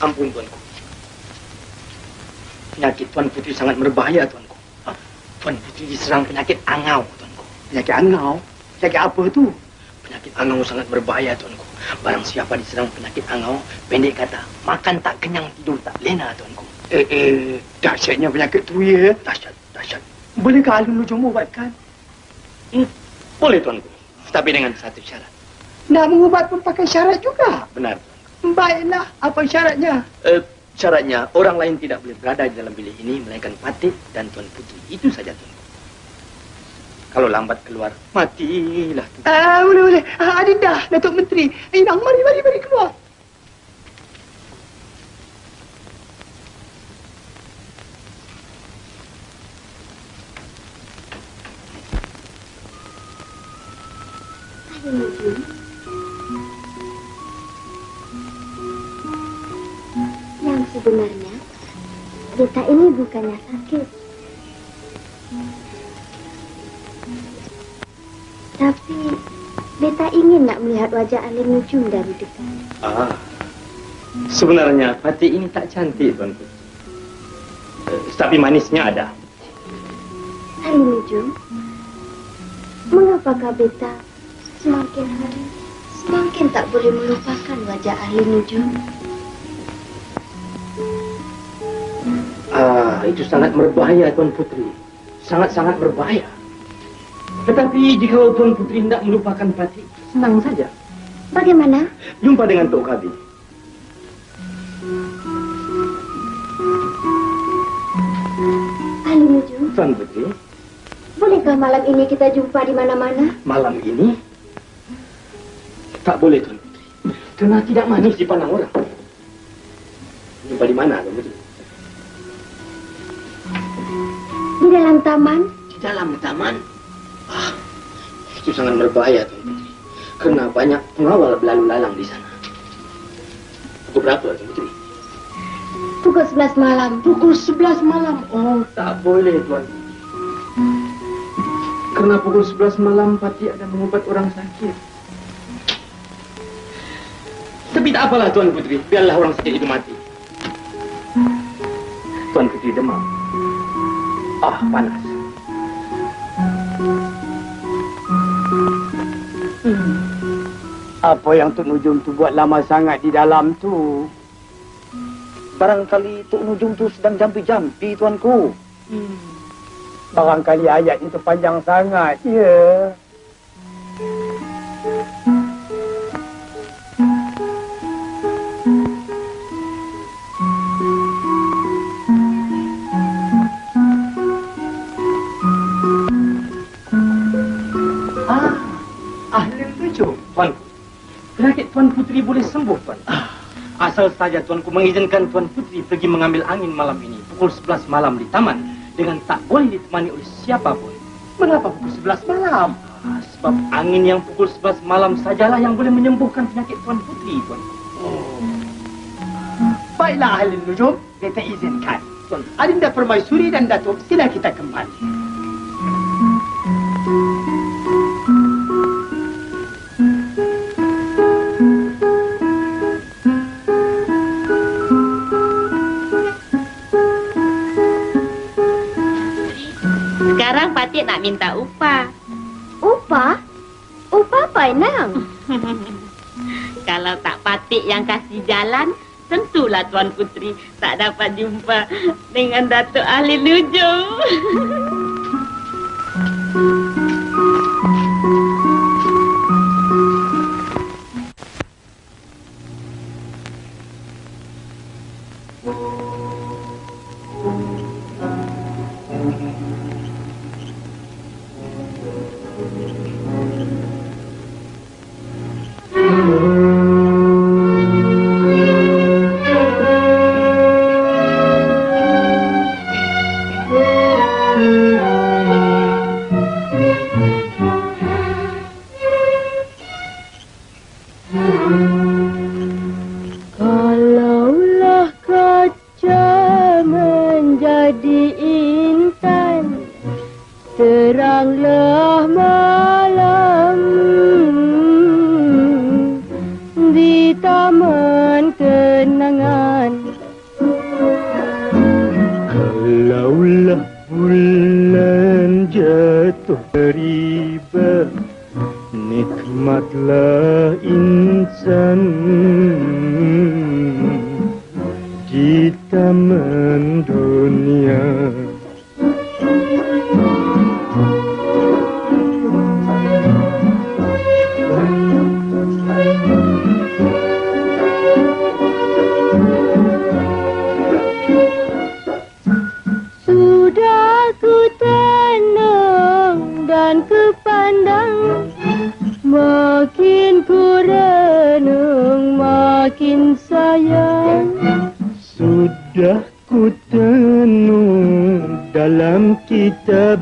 Ampun, Tuanku. Penyakit Tuan Putri sangat berbahaya, Tuanku. Tuan Putri diserang penyakit angau, Tuanku. Penyakit angau? Penyakit apa tu? Penyakit angau sangat berbahaya, Tuanku. Barang siapa diserang penyakit angau, pendek kata, makan tak kenyang, tidur tak lena, Tuanku. Dahsyatnya penyakit tu, ya? Dahsyat. Bolehkah ahli lujum ubatkan? Boleh, Tuanku. Tapi dengan satu syarat. Nak mengubat pun pakai syarat juga. Benar. Baiklah, apa syaratnya? Syaratnya, orang lain tidak boleh berada di dalam bilik ini, melainkan Patik dan Tuan Putri. Itu saja, Tuanku. Kalau lambat keluar, matilah. Boleh. Adinda, Datuk Menteri. Inang, mari keluar. Yang sebenarnya, Beta ini bukannya sakit. Tapi, Beta ingin nak melihat wajah ahli nujum dari dekat. Sebenarnya Patik ini tak cantik, Tuan Putri. Tapi manisnya ada. Ahli nujum, mengapakah Beta semakin hari semakin tak boleh melupakan wajah ahli nujum? Itu sangat berbahaya, Tuan Putri. Sangat-sangat berbahaya. Tetapi jika Tuan Putri hendak melupakan Patik, senang saja. Bagaimana? Jumpa dengan Tok Kabi. Ahli nujum, Tuan Putri, bolehkah malam ini kita jumpa di mana-mana? malam ini tak boleh, Tuan Putri. Karena tidak manis dipandang orang. Jumpa di mana, Tuan Putri? Di dalam taman? Di dalam taman? Itu sangat berbahaya, Tuan Putri. Karena banyak pengawal berlalu lalang di sana. Pukul berapa, Tuan Putri? Pukul 11 malam. Pukul 11 malam? Oh, tak boleh, Tuan. Karena pukul 11 malam Patik ada mengubat orang sakit. Tapi tak apalah, Tuan Putri. Biarlah orang sakit itu mati. Tuan Putri demam. Panas. Apa yang Tok Nujum tu buat lama sangat di dalam tu? Barangkali Tok Nujum tu sedang jampi-jampi, Tuanku. Barangkali ayat itu panjang sangat, ya. Ahli nujum, Tuanku. Penyakit Tuan Putri boleh sembuh, Tuan. Asal saja Tuanku mengizinkan Tuan Putri pergi mengambil angin malam ini, pukul 11 malam di taman, dengan tak boleh ditemani oleh siapapun. Mengapa pukul 11 malam? Sebab angin yang pukul 11 malam sajalah yang boleh menyembuhkan penyakit Tuan Putri, Tuan. Baiklah, ahli nujum, Beta izinkan. Tuan. Adinda Permaisuri dan Datuk, sila kita kembali. Sekarang Patik nak minta upah. Upah? Upah apa, Enang? Kalau tak Patik yang kasih jalan, tentulah Tuan Putri tak dapat jumpa dengan Datuk Ahli Nujum. Kalaulah kaca menjadi intan, teranglah malam di taman kenangan. Kalaulah bulan jatuh riba, nikmatlah insan di taman dunia. Sudah ku tenang dan ku pandang, makin ku renung makin sayang. Sudah ku tenung dalam kitab,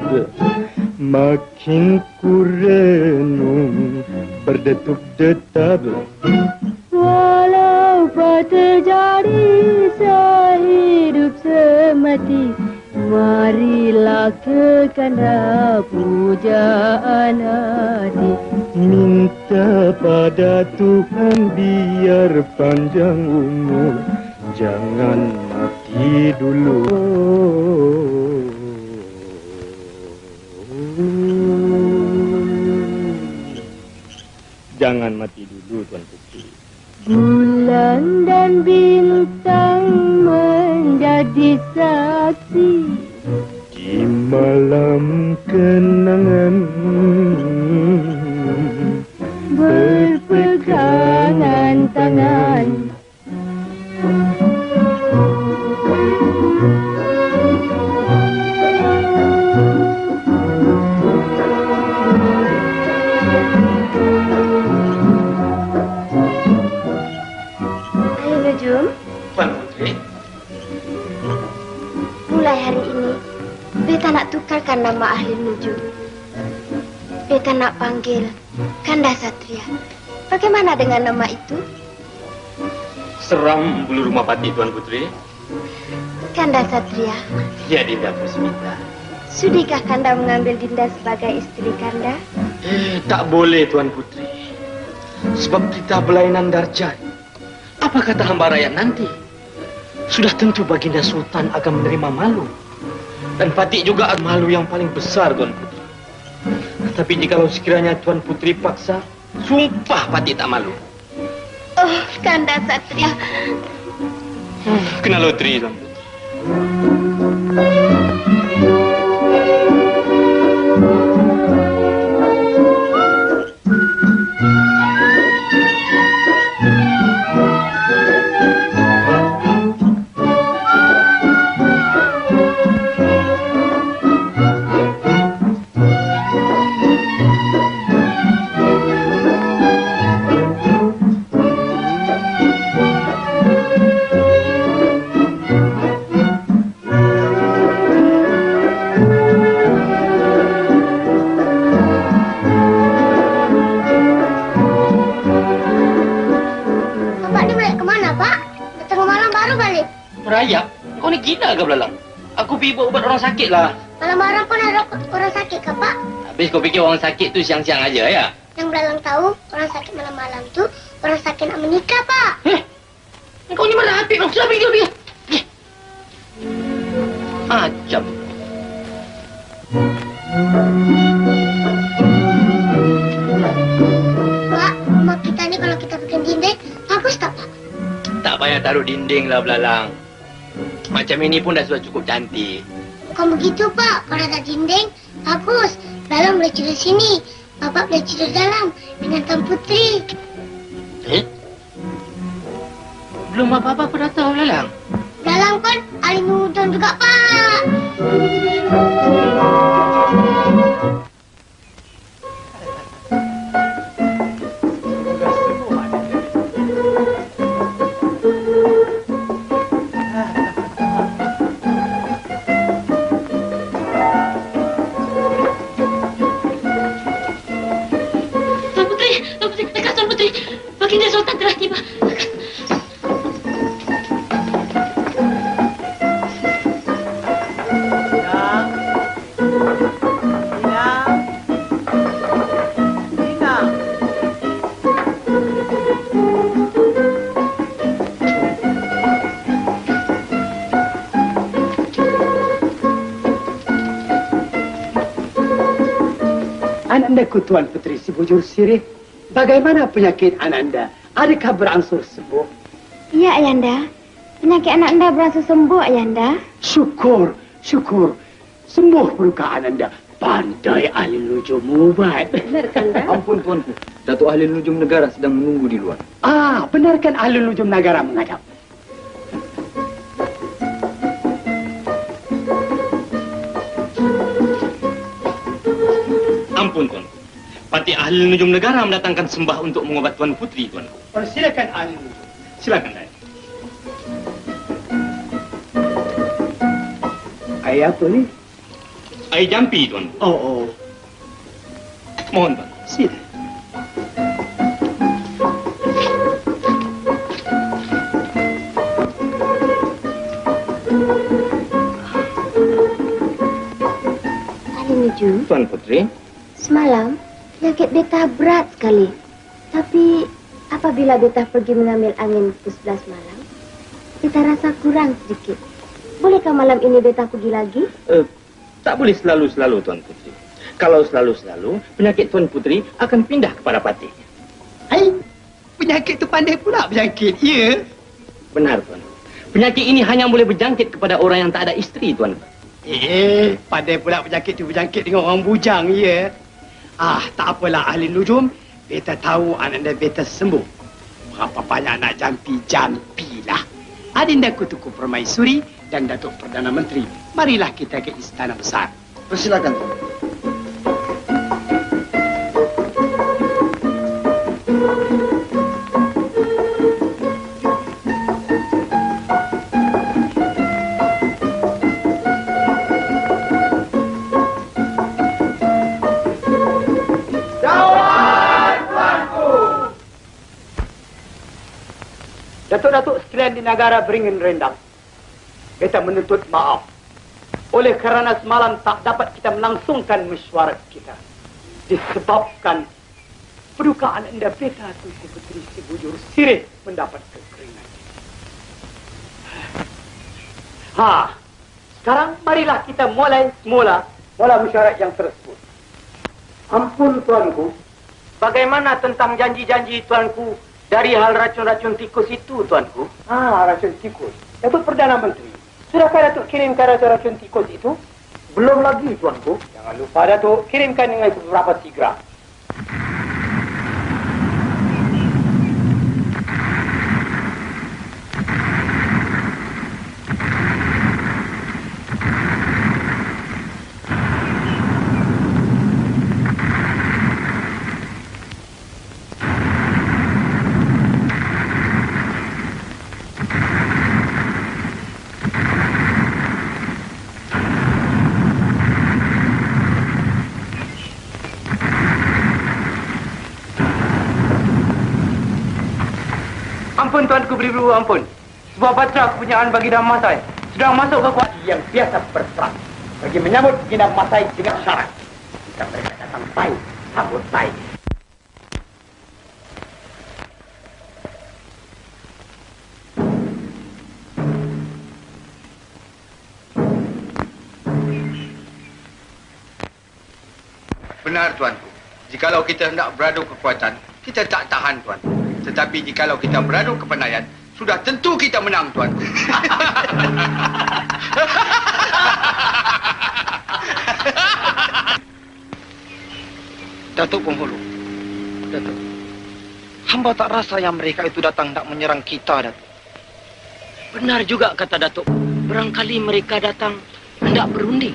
makin ku renung berdetuk-detab. Walau terjadi sehidup semati, marilah ke kanda pujaan hati. Minta pada Tuhan biar panjang umur, jangan mati dulu. Jangan mati dulu, Tuan Putri. Bulan dan bintang menjadi saksi Di malam kenangan berpegangan tangan. Tuan Putri, Mulai hari ini, beta nak tukarkan nama Ahli Nujum. Beta nak panggil Kanda Satria. Bagaimana dengan nama itu? seram bulu rumah pati, Tuan Putri. Kanda Satria, Ya, Dinda Pusmita. sudikah Kanda mengambil Dinda sebagai istri Kanda? Tak boleh, Tuan Putri. Sebab kita berlainan darjat. Apa kata hamba rakyat nanti? Sudah tentu Baginda Sultan akan menerima malu. Dan Fatih juga malu yang paling besar, Tuan Putri. Tapi jikalau sekiranya Tuan Putri paksa, sumpah Fatih tak malu. Oh, Kanda Satria. Kena loteri, Tuan Putri. Raya, kau ni gila ke Belalang? Aku pergi buat ubat orang sakit lah. Malam-malam pun ada orang sakit ke, Pak? Habis kau fikir orang sakit tu siang-siang aja ya? Yang Belalang tahu, orang sakit malam-malam tu orang sakit nak menikah, Pak. Kau ni mana hati? Sudah pergi. Acam. Pak, rumah kita ni kalau kita bikin dinding, bagus tak, Pak? Tak payah nak taruh dinding lah belalang. Macam ini pun dah sudah cukup cantik. Bukan begitu, Pak. Kalau ada dinding, bagus. Belalang boleh tidur sini. Bapak boleh tidur dalam dengan Tuan Putri. Belum apa-apa pun dah tahu belalang. Belalang kan ahli nudon juga, Pak. Baginda Sultan telah tiba. Anandaku Tuan Putri si bujur sirih. Bagaimana penyakit Ananda? Adakah berangsur sembuh? Ya, Ayanda. Penyakit anak anda berangsur sembuh, Ayanda. Syukur, syukur. Sembuh peluka Ananda. Pandai ahli nujum ubat. Benarkan, dah? Ampun, Tuanku. Datuk Ahli Nujum Negara sedang menunggu di luar. Benarkan ahli nujum negara menghadap. Ampun, Tuanku. Patih Ahli Nujum Negara mendatangkan sembah untuk mengobat Tuan Putri, Tuanku. Persilakan ahli nujum. Silakan, Dai. Air apa ni? Air jampi, Tuanku. Oh. Mohon, Tuan. Sila. Ahli Nujum, Tuan Putri. semalam penyakit beta berat sekali. Tapi apabila beta pergi mengambil angin pukul 11 malam, beta rasa kurang sedikit. Bolehkah malam ini beta pergi lagi? Tak boleh selalu-selalu, Tuan Putri. Kalau selalu-selalu, penyakit Tuan Putri akan pindah kepada Patih. Hai, penyakit tu pandai pula berjangkit, ya? Benar, Tuan. Penyakit ini hanya boleh berjangkit kepada orang yang tak ada isteri, Tuan. Pandai pula penyakit tu berjangkit dengan orang bujang, ya? Tak apalah ahli nujum. Beta tahu Ananda beta sembuh. Berapa banyak nak jampilah. Adinda Kutuku Permaisuri dan Datuk Perdana Menteri. Marilah kita ke Istana Besar. Persilakan. Datuk-datuk sekalian di negara beringin rendang. Beta menuntut maaf. Oleh kerana semalam tak dapat kita melangsungkan mesyuarat kita. Disebabkan pedukaan anda beta Tunku Putri si bujur sirih mendapat kekeringan. Sekarang marilah kita mulai semula mesyuarat yang tersebut. Ampun tuanku. Bagaimana tentang janji-janji tuanku dari hal racun-racun tikus itu, tuanku? Racun tikus. Datuk Perdana Menteri, sudahkah Datuk kirimkan racun-racun tikus itu? Belum lagi, tuanku. Jangan lupa, Datuk, kirimkan dengan beberapa tigra. Ampun tuanku beribu, ampun. Sebuah patra kepunyaan Baginda Masai sedang masuk ke kuat yang biasa berperang bagi menyambut Baginda Masai dengan syarat. Jika mereka datang baik, sambut baik. Benar tuanku. Jikalau kita hendak beradu kekuatan, kita tak tahan tuanku. Tetapi jikalau kita beradu kepandaian, sudah tentu kita menang, Tuan. Datuk Penghulu. Datuk. Hamba tak rasa yang mereka itu datang nak menyerang kita, Datuk. Benar juga kata Datuk. Barangkali mereka datang hendak berunding.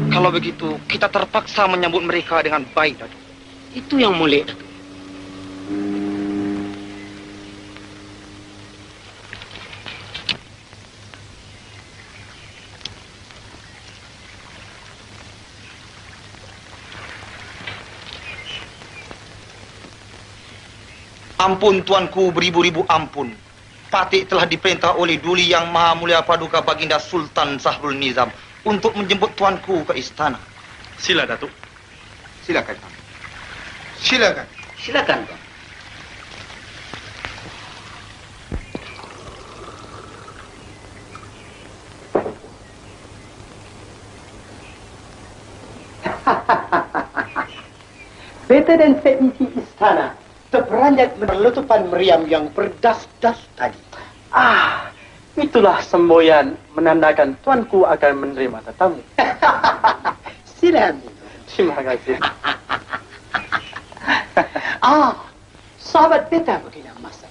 Kalau begitu, kita terpaksa menyambut mereka dengan baik, Datuk. Itu yang mulia, Datuk. Ampun tuanku, beribu-ribu ampun. Patih telah diperintah oleh Duli Yang Maha Mulia Paduka Baginda Sultan Sahrul Nizam untuk menjemput tuanku ke istana. Sila, Datuk. Silakan, Tuan. Silakan. Silakan, Tuan. Beta dan teknisi istana terperanjat menerletupan meriam yang berdas-das tadi. Itulah semboyan menandakan tuanku akan menerima tetamu. Sila minum. Terima kasih. Sahabat beta Baginda Masai.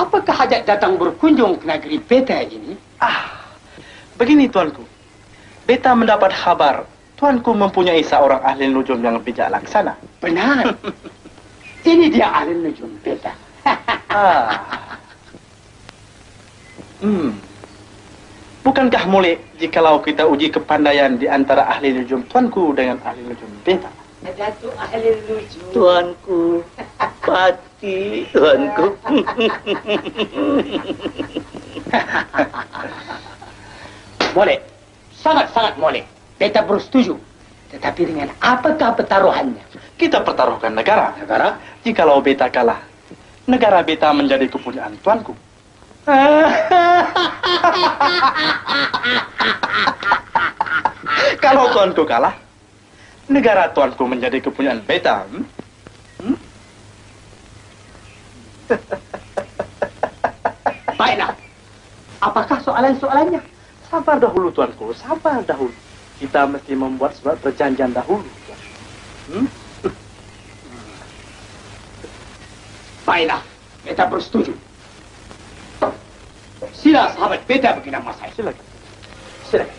Apakah hajat datang berkunjung ke negeri beta ini? Begini tuanku. Beta mendapat kabar tuanku mempunyai seorang ahli nujum yang bijak laksana. Benar. Ini dia ahli nujum beta. Bukankah boleh jikalau kita uji kepandaian di antara ahli nujum tuanku dengan ahli nujum beta? Datuk ahli nujum. Tuanku, Pati, tuanku. Boleh. Sangat-sangat boleh. Beta bersetuju. Tetapi dengan apakah pertaruhannya? Kita pertaruhkan negara. Negara? Jikalau beta kalah, negara beta menjadi kepunyaan tuanku. Kalau tuanku kalah, negara tuanku menjadi kepunyaan beta. Baiklah. Apakah soalan-soalannya? Sabar dahulu tuanku, sabar dahulu. Kita mesti membuat surat perjanjian dahulu. Baiklah, beta bersetuju. Sila sahabat beta Baginda Masai. Silakan. Silakan.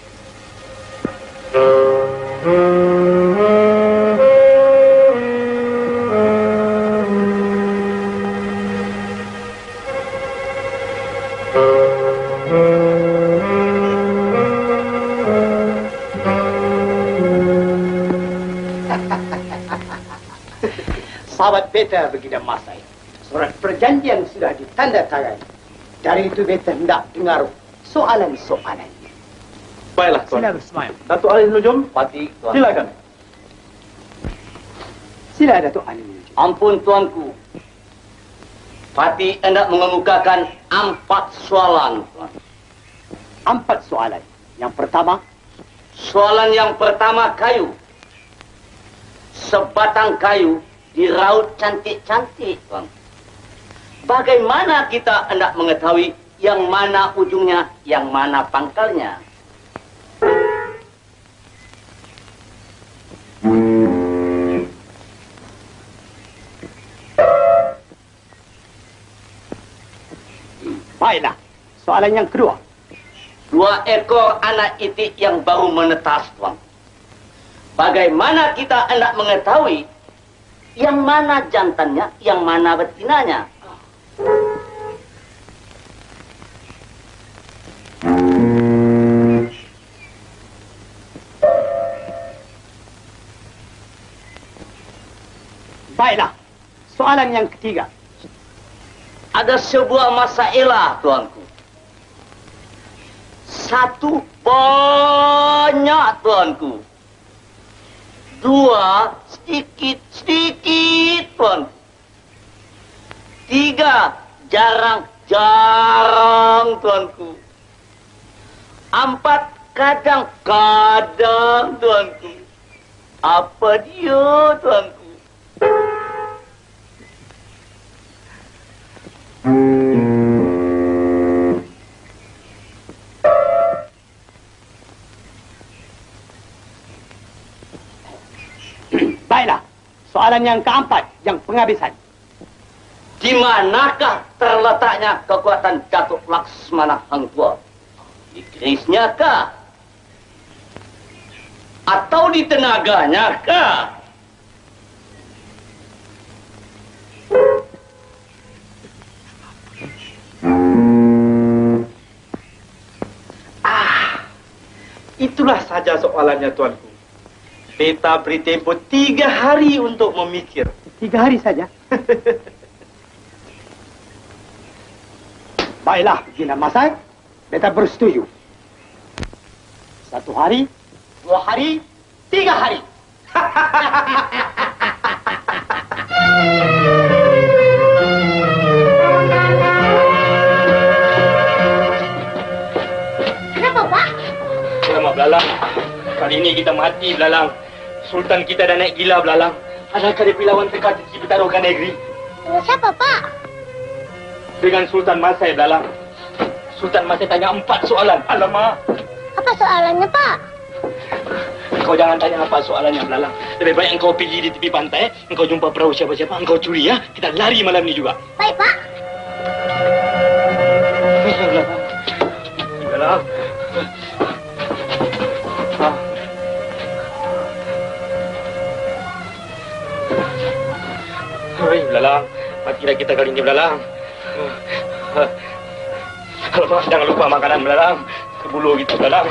Sahabat beta Baginda Masai. Surat perjanjian sudah ditandatangani. Dari itu beta hendak dengar soalan-soalan. Baiklah tuan. Sila bersemayam. Datuk ahli nujum, Pati, tuan. silakan. Sila Datuk ahli nujum. Ampun tuanku. Pati hendak mengemukakan 4 soalan, tuan. 4 soalan. Yang pertama, Soalan yang pertama kayu. Sebatang kayu diraut cantik-cantik, tuan. Bagaimana kita hendak mengetahui yang mana ujungnya, yang mana pangkalnya? baiklah. Soalan yang kedua. 2 ekor anak itik yang baru menetas, tuan. Bagaimana kita hendak mengetahui yang mana jantannya, yang mana betinanya? Baiklah. Soalan yang ketiga. Ada sebuah masalah, tuanku. 1 banyak, tuanku. 2 sedikit-sedikit, tuanku. 3 jarang-jarang, tuanku. 4 kadang-kadang, tuanku. Apa dia, tuanku? soalan yang keempat, yang penghabisan. Di manakah terletaknya kekuatan Datuk Laksmana Hang Tuah? Di kerisnya kah? Atau di tenaganya kah? Itulah saja soalannya, Tuanku. Beta beri tempo 3 hari untuk memikir. 3 hari saja? Baiklah, Jinak Masai. Beta bersetuju. 1 hari, 2 hari, 3 hari. Kenapa, Pak? Selamat Belalang. Kali ini kita mati, Belalang. Sultan kita dah naik gila, Belalang. Adakah dia lawan teka-teki pertaruhan negeri? Dengan siapa, Pak? Dengan Sultan Masai, Belalang. Sultan Masai tanya 4 soalan. Alamak. Apa soalannya, Pak? Kau jangan tanya apa soalannya, Belalang. Lebih baik engkau pergi di tepi pantai, engkau jumpa perahu siapa-siapa, engkau curi ya. Kita lari malam ni juga. Baik, Pak. Belalang. Belalang. Hei, Belalang. Matilah kita kali ini, Belalang. Jangan lupa makanan, Belalang. Kebulu kita, Belalang.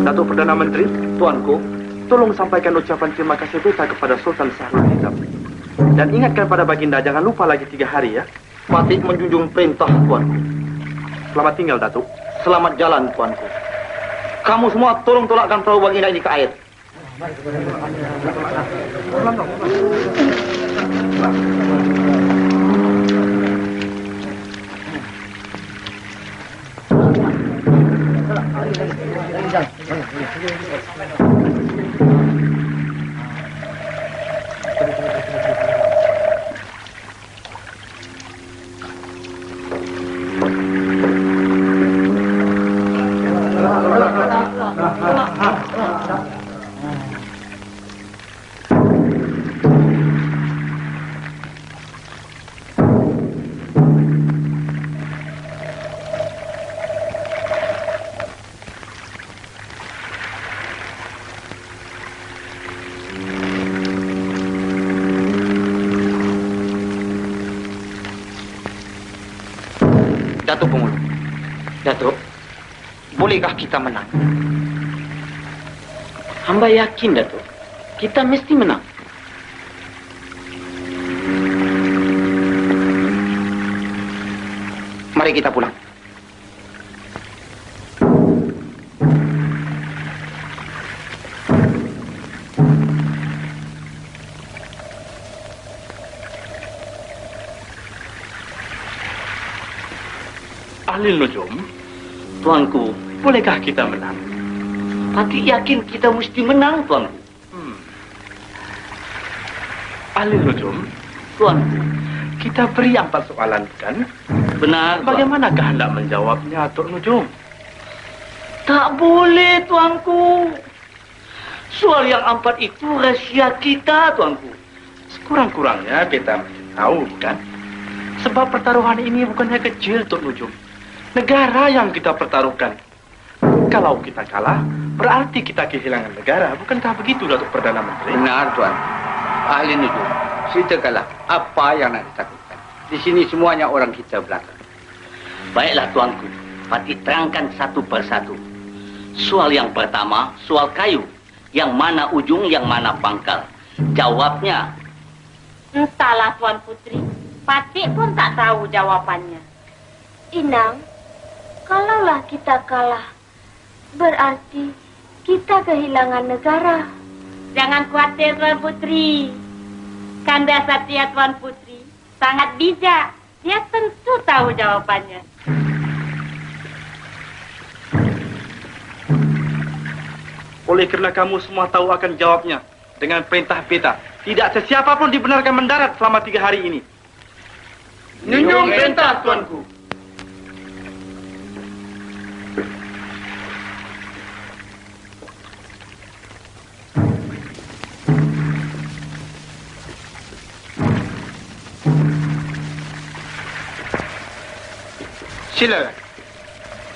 Datuk Perdana Menteri, Tuanku, tolong sampaikan ucapan terima kasih beta kepada Sultan Sahrul Hizam. Dan ingatkan pada baginda, jangan lupa lagi 3 hari ya. Mati menjunjung perintah, Tuanku. Selamat tinggal, Datuk. Selamat jalan, Tuanku. Kamu semua tolong tolakkan perahu baginda ini ke air. Datuk Pengulu. Datuk, bolehkah kita menang? Hamba yakin, Datuk. Kita mesti menang. Mari kita pulang. Ahlil Nujum, Tuanku, bolehkah kita menang? Hati yakin kita mesti menang, Tuanku. Ahlil Nujum, Tuanku, kita beri 4 soalan, kan? Benar, Bagaimanakah hendak menjawabnya, Tok Nujum? Tak boleh, Tuanku. Soal yang 4 itu rahasia kita, Tuanku. Sekurang-kurangnya kita tahu, kan? Sebab pertaruhan ini bukannya kecil, Tok Nujum. Negara yang kita pertaruhkan. Kalau kita kalah, berarti kita kehilangan negara. Bukankah begitu, Datuk Perdana Menteri? Benar, Tuan. Ahli nujum, ceritakanlah apa yang nak ditakutkan. Di sini semuanya orang kita belakang. Baiklah tuanku, Patih terangkan satu persatu. Soal yang pertama, soal kayu. Yang mana ujung, yang mana pangkal. Jawabnya. Entahlah Tuan Putri. Patih pun tak tahu jawabannya. Inang, kalaulah kita kalah, berarti kita kehilangan negara. Jangan khawatir Tuan Putri. Kanda Satya Tuan Putri sangat bijak. Dia tentu tahu jawabannya. Oleh kerana kamu semua tahu akan jawabnya, dengan perintah beta, tidak sesiapa pun dibenarkan mendarat selama 3 hari ini. Junjung perintah, tuanku. Silakan.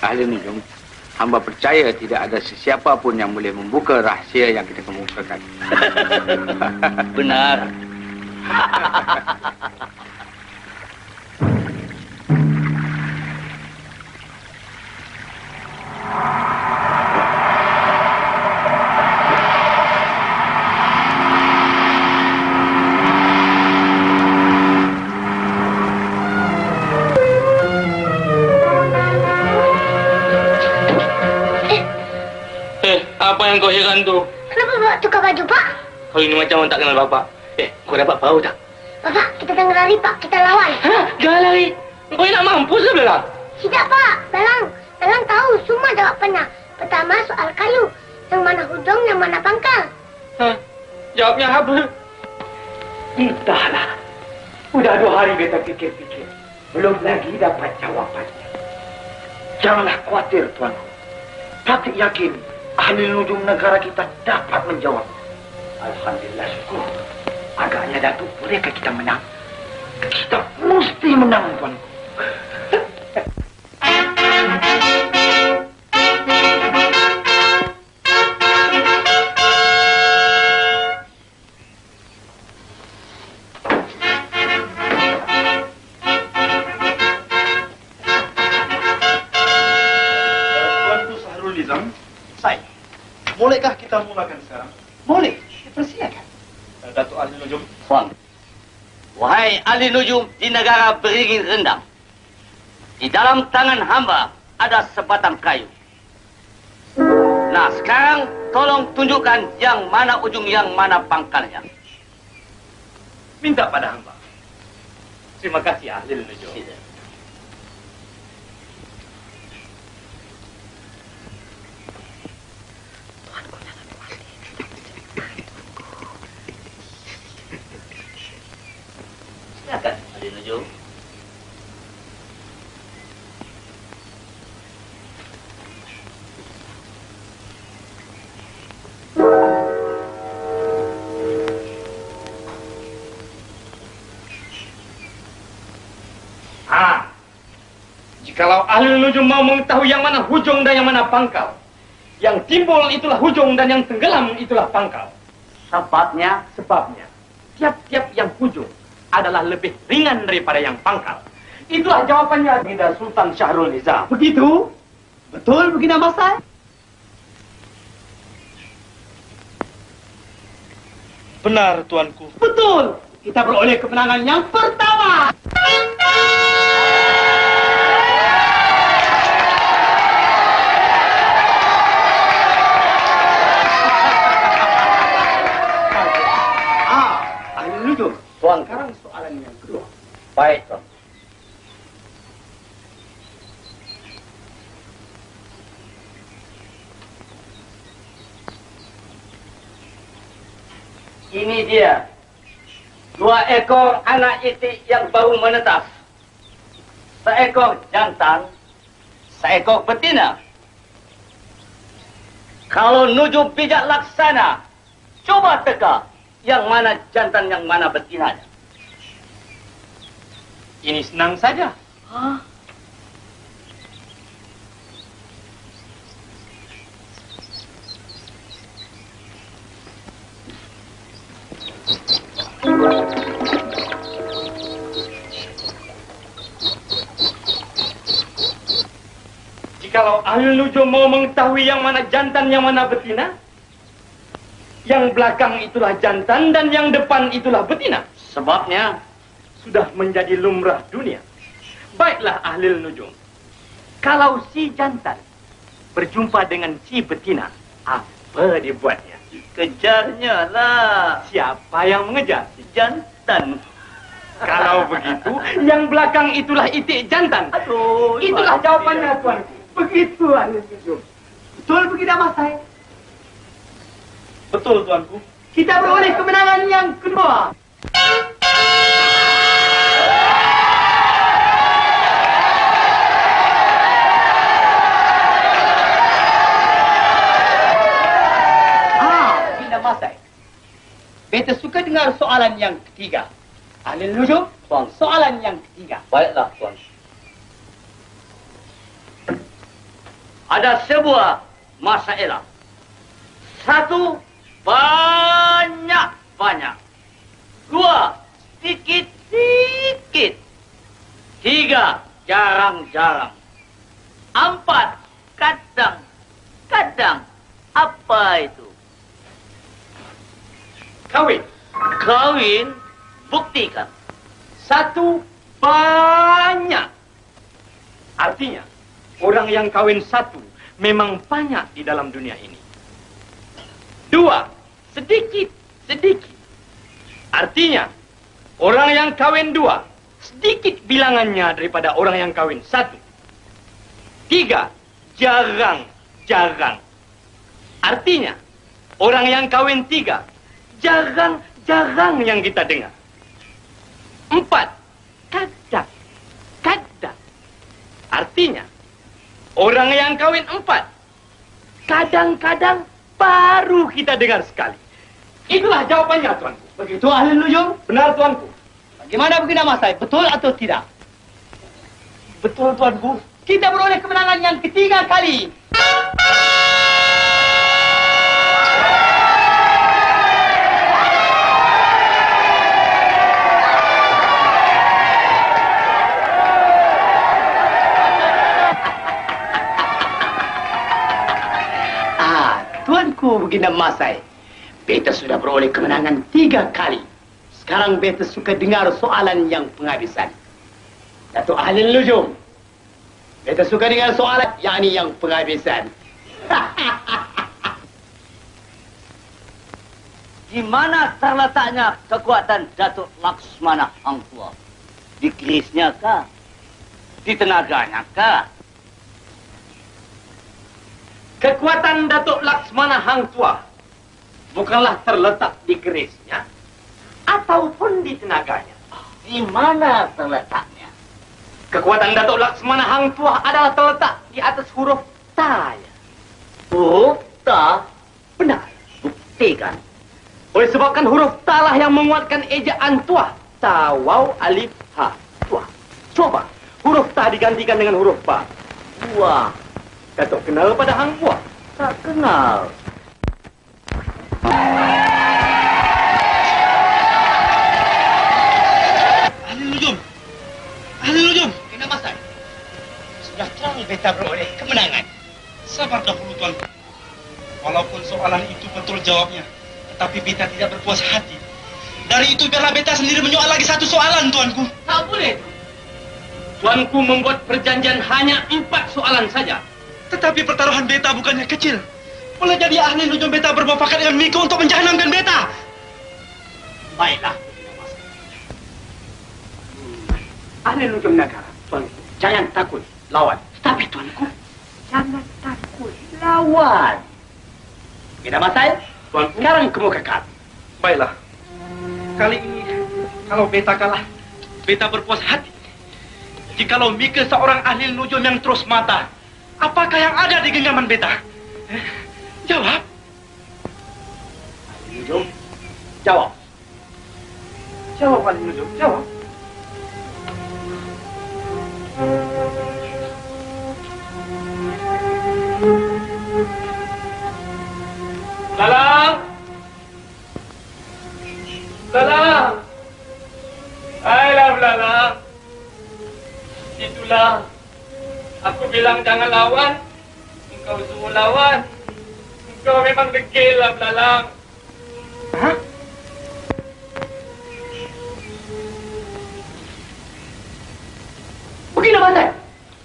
Ahli nujum, hamba percaya tidak ada sesiapa pun yang boleh membuka rahsia yang kita kemukakan. Benar. Apa yang kau heran tu? Kenapa bawa tukar baju, Pak? Kau ini macam orang tak kenal Bapak. Kau dapat tahu tak? Bapak, kita tengah lari, Pak. Kita lawan. Jangan lari. Kau nak mampus ke Belang? Tidak, Pak. Belang tahu semua jawapannya. Pertama, soal kayu. Yang mana hujung, yang mana pangkal. Jawabnya apa? Entahlah. Sudah 2 hari beta fikir-fikir. Belum lagi dapat jawapannya. Janganlah khawatir, tuanku. Patih yakin ahli nujum negara kita dapat menjawab. Alhamdulillah, syukur. Agaknya Datuk, bolehkah kita menang? Kita mesti menang, tuanku. Bolehkah kita mulakan sekarang? Boleh, persilakan. Datuk Ahli Nujum. Tuan, wahai ahli nujum di negara beringin rendang, di dalam tangan hamba ada sebatang kayu. Nah, sekarang tolong tunjukkan yang mana ujung, yang mana pangkalnya. Minta pada hamba. Terima kasih Ahli Nujum. Silakan, Ahli Nujum. Jikalau ahli nujum mau mengetahui yang mana hujung dan yang mana pangkal, yang timbul itulah hujung dan yang tenggelam itulah pangkal. Sebabnya, tiap-tiap yang hujung adalah lebih ringan daripada yang pangkal. Itulah jawabannya Baginda Sultan Syahrul Nizam. Begitu? Betul Baginda Masai? Benar, tuanku. Betul. Kita beroleh kemenangan yang pertama. Tuan, Sekarang soalan yang kedua. baik, Tuan. Ini dia. 2 ekor anak itik yang baru menetas. Seekor jantan, seekor betina. Kalau nujum bijak laksana, coba teka. Yang mana jantan, yang mana betinanya? Ini senang saja. Jikalau ahli nujum mau mengetahui yang mana jantan, yang mana betina, yang belakang itulah jantan dan yang depan itulah betina. Sebabnya sudah menjadi lumrah dunia. Baiklah ahli nujum, kalau si jantan berjumpa dengan si betina, apa dibuatnya? Kejarnya lah. Siapa yang mengejar? Si jantan. Kalau begitu, yang belakang itulah itik jantan. Aduh, itulah jawabannya, Tuan. Begitu, ahli nujum. Betul begitu, Mas Sai? Betul, Tuanku. Kita beroleh kemenangan yang kedua. Bina Masai, beta suka dengar soalan yang ketiga. Ahli nujum, soalan yang ketiga. Baiklah, Tuan. Ada sebuah masalah. Satu, banyak-banyak. Dua, sedikit-sedikit. Tiga, jarang-jarang. Empat, kadang-kadang. Apa itu? Kawin. Kawin, buktikan. Satu, banyak. Artinya, orang yang kawin satu memang banyak di dalam dunia ini. Dua, sedikit-sedikit. Artinya, orang yang kawin dua, sedikit bilangannya daripada orang yang kawin satu. Tiga, jarang-jarang. Artinya, orang yang kawin tiga, jarang-jarang yang kita dengar. Empat, kadang-kadang. Artinya, orang yang kawin empat, kadang-kadang baru kita dengar sekali. Itulah jawabannya, Tuanku. Begitu ahli nujum? Benar, Tuanku. Bagaimana begini, Mas Sai? Betul atau tidak? Betul, Tuanku. Kita beroleh kemenangan yang ketiga kali. Tuanku begini, Mas Sai. Beta sudah beroleh kemenangan 3 kali. Sekarang beta suka dengar soalan yang penghabisan. Datuk ahli nujum, beta suka dengar soalan yakni yang penghabisan. Di mana terletaknya kekuatan Datuk Laksmana Hang Tuah? Di kerisnya kah? Di tenaganya kah? Kekuatan Datuk Laksmana Hang Tuah bukanlah terletak di kerisnya ataupun di tenaganya. Di mana terletaknya? Kekuatan Datuk Laksmana Hang Tuah adalah terletak di atas huruf Ta. Huruf Ta? Benar. Buktikan. Oleh sebabkan huruf Ta lah yang menguatkan ejaan Tuah. Ta, waw, alif, ha. Tuah. Coba huruf Ta digantikan dengan huruf Ba. Wah. Datuk kenal pada Hang Tuah? Tak kenal. Ahli nujum. Ahli nujum. Kena Mas Sai. Sudah terang beta beroleh kemenangan. Sabar dahulu, Tuan. Walaupun soalan itu betul jawabnya, tetapi beta tidak berpuas hati. Dari itu biarlah beta sendiri menyoal lagi satu soalan, Tuanku. Tak boleh. Tuanku membuat perjanjian hanya 4 soalan saja. Tetapi pertaruhan beta bukannya kecil. Boleh jadi ahli nujum beta bermufakat dengan Miko untuk menjahanamkan beta. Baiklah. Ahli nujum negara, Tuanku, jangan takut lawan. Tapi Tuanku, jangan takut lawan. Kita Mas Sai, Tuanku, sekarang kemukakan. Baiklah. Kali ini, kalau beta kalah, beta berpuas hati. Jikalau Mika seorang ahli nujum yang terus mata, apakah yang ada di genggaman beta? Jawab. Ahli nujum, jawab. Jawab, ahli nujum, jawab. Lalang! Lalang! Ayolah, Lalang. Itulah Aku bilang jangan lawan. Engkau suruh lawan. Engkau memang degil lah, Belalang. Hah?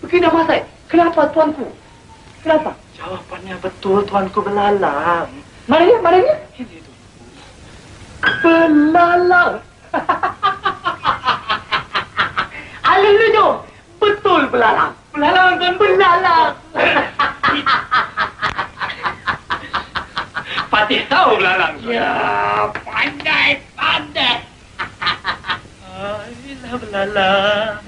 Begini nama saya. Kenapa tuanku? Kenapa? Jawapannya betul, Tuanku Belalang. Mana dia? Ini tu. Belalang. Alil Nujum. Betul belalang. Belalang kan? Belalang. Patih tahu Belalang. Ya, pandai. Ayolah Belalang.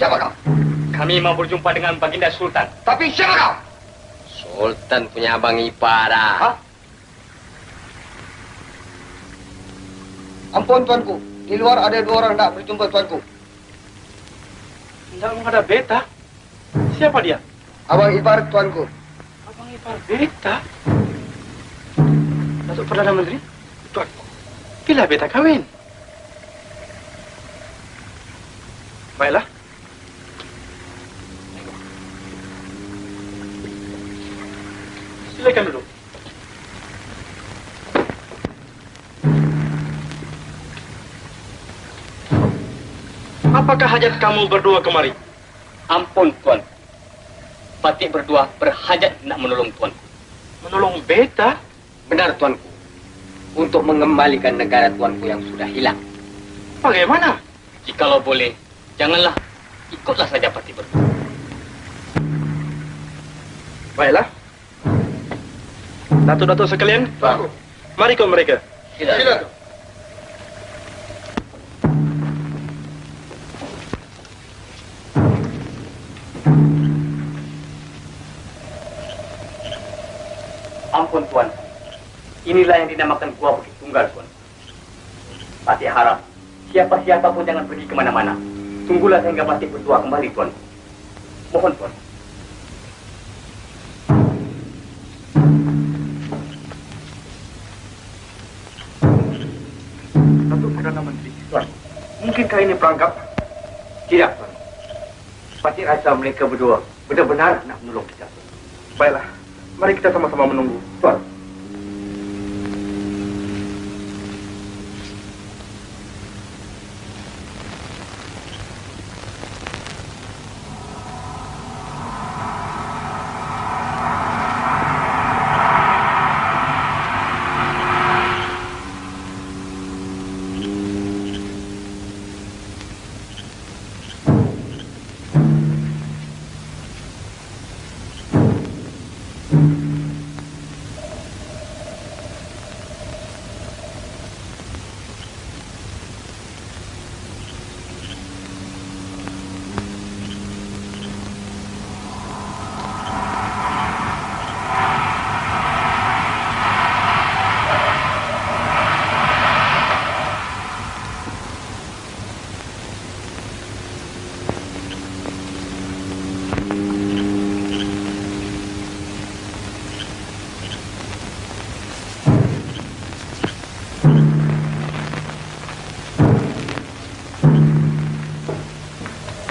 Siapa kau? Kami mau berjumpa dengan Baginda Sultan. Tapi siapa kau? Sultan punya abang ipar. Hah? Ampun tuanku, di luar ada 2 orang nak berjumpa tuanku. Tidak ada beta. Siapa dia? Abang ipar tuanku. Abang ipar beta. Datuk Perdana Menteri? Tuanku. Bila beta kawin? Baiklah. Silakan duduk. Apakah hajat kamu berdua kemari? Ampun tuan. Patih berdua berhajat nak menolong tuan. Menolong beta? Benar tuanku. Untuk mengembalikan negara tuanku yang sudah hilang. Bagaimana? Jikalau boleh, janganlah. Ikutlah saja Patih berdua. Baiklah. Datuk-datuk sekalian, mari kau mereka. Sila. Ampun tuan. Inilah yang dinamakan Gua Bukit Tunggal tuan. Patih harap siapa-siapa pun jangan pergi kemana-mana. Tunggulah sehingga Patih berdua kembali tuan. Mohon tuan. Datuk Perdana Menteri, tuan. Mungkinkah ini perangkap? Tidak tuan. Patih rasa mereka berdua benar-benar nak menolong kita. Baiklah, mari kita sama-sama menunggu. Tuan.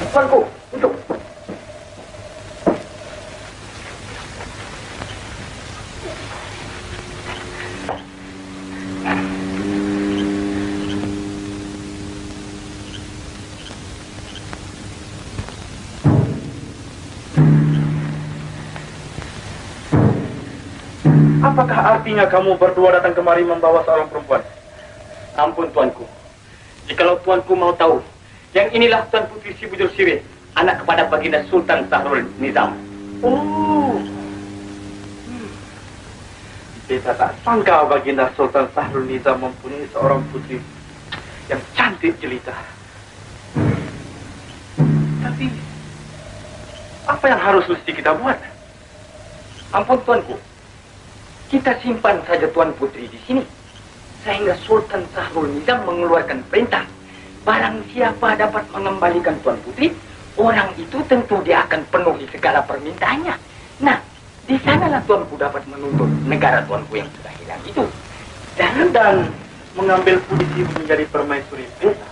Tuanku, duduk. Apakah artinya kamu berdua datang kemari membawa seorang perempuan? Ampun tuanku. Jikalau tuanku mau tahu, yang inilah Tuan Putri Si Bujur Sirih, anak kepada Baginda Sultan Sahrul Nizam. Oh. Beta tak sangka Baginda Sultan Sahrul Nizam mempunyai seorang putri yang cantik jelita. Tapi apa yang harus mesti kita buat? Ampun tuanku. Kita simpan saja Tuan Putri di sini. Sehingga Sultan Sahrul Nizam mengeluarkan perintah. Barang siapa dapat mengembalikan Tuan Putri, orang itu tentu dia akan penuhi segala permintaannya. Nah, di sanalah tuanku dapat menuntut negara tuanku yang sudah hilang itu. Dan mengambil posisi menjadi permaisuri Beta.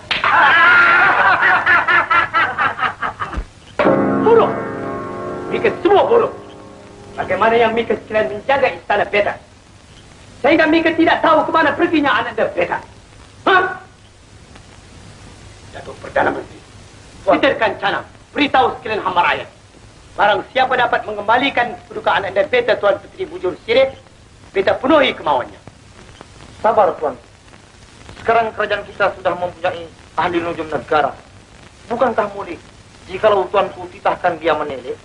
Bodoh! Mika semua bodoh. Bagaimana yang Mika sekalian menjaga istana Beta? Sehingga Mika tidak tahu kemana perginya Ananda Beta. Hah? Datuk Perdana Menteri, Peterkan Canang, beritahu sekalian hamba rakyat. Barang siapa dapat mengembalikan kedudukan Ananda Beta Tuan Putri Bujur Sirih, Beta penuhi kemauannya. Sabar, Tuan. Sekarang kerajaan kita sudah mempunyai ahli nujum negara. Bukankah mulik jikalau tuanku titahkan dia menelek?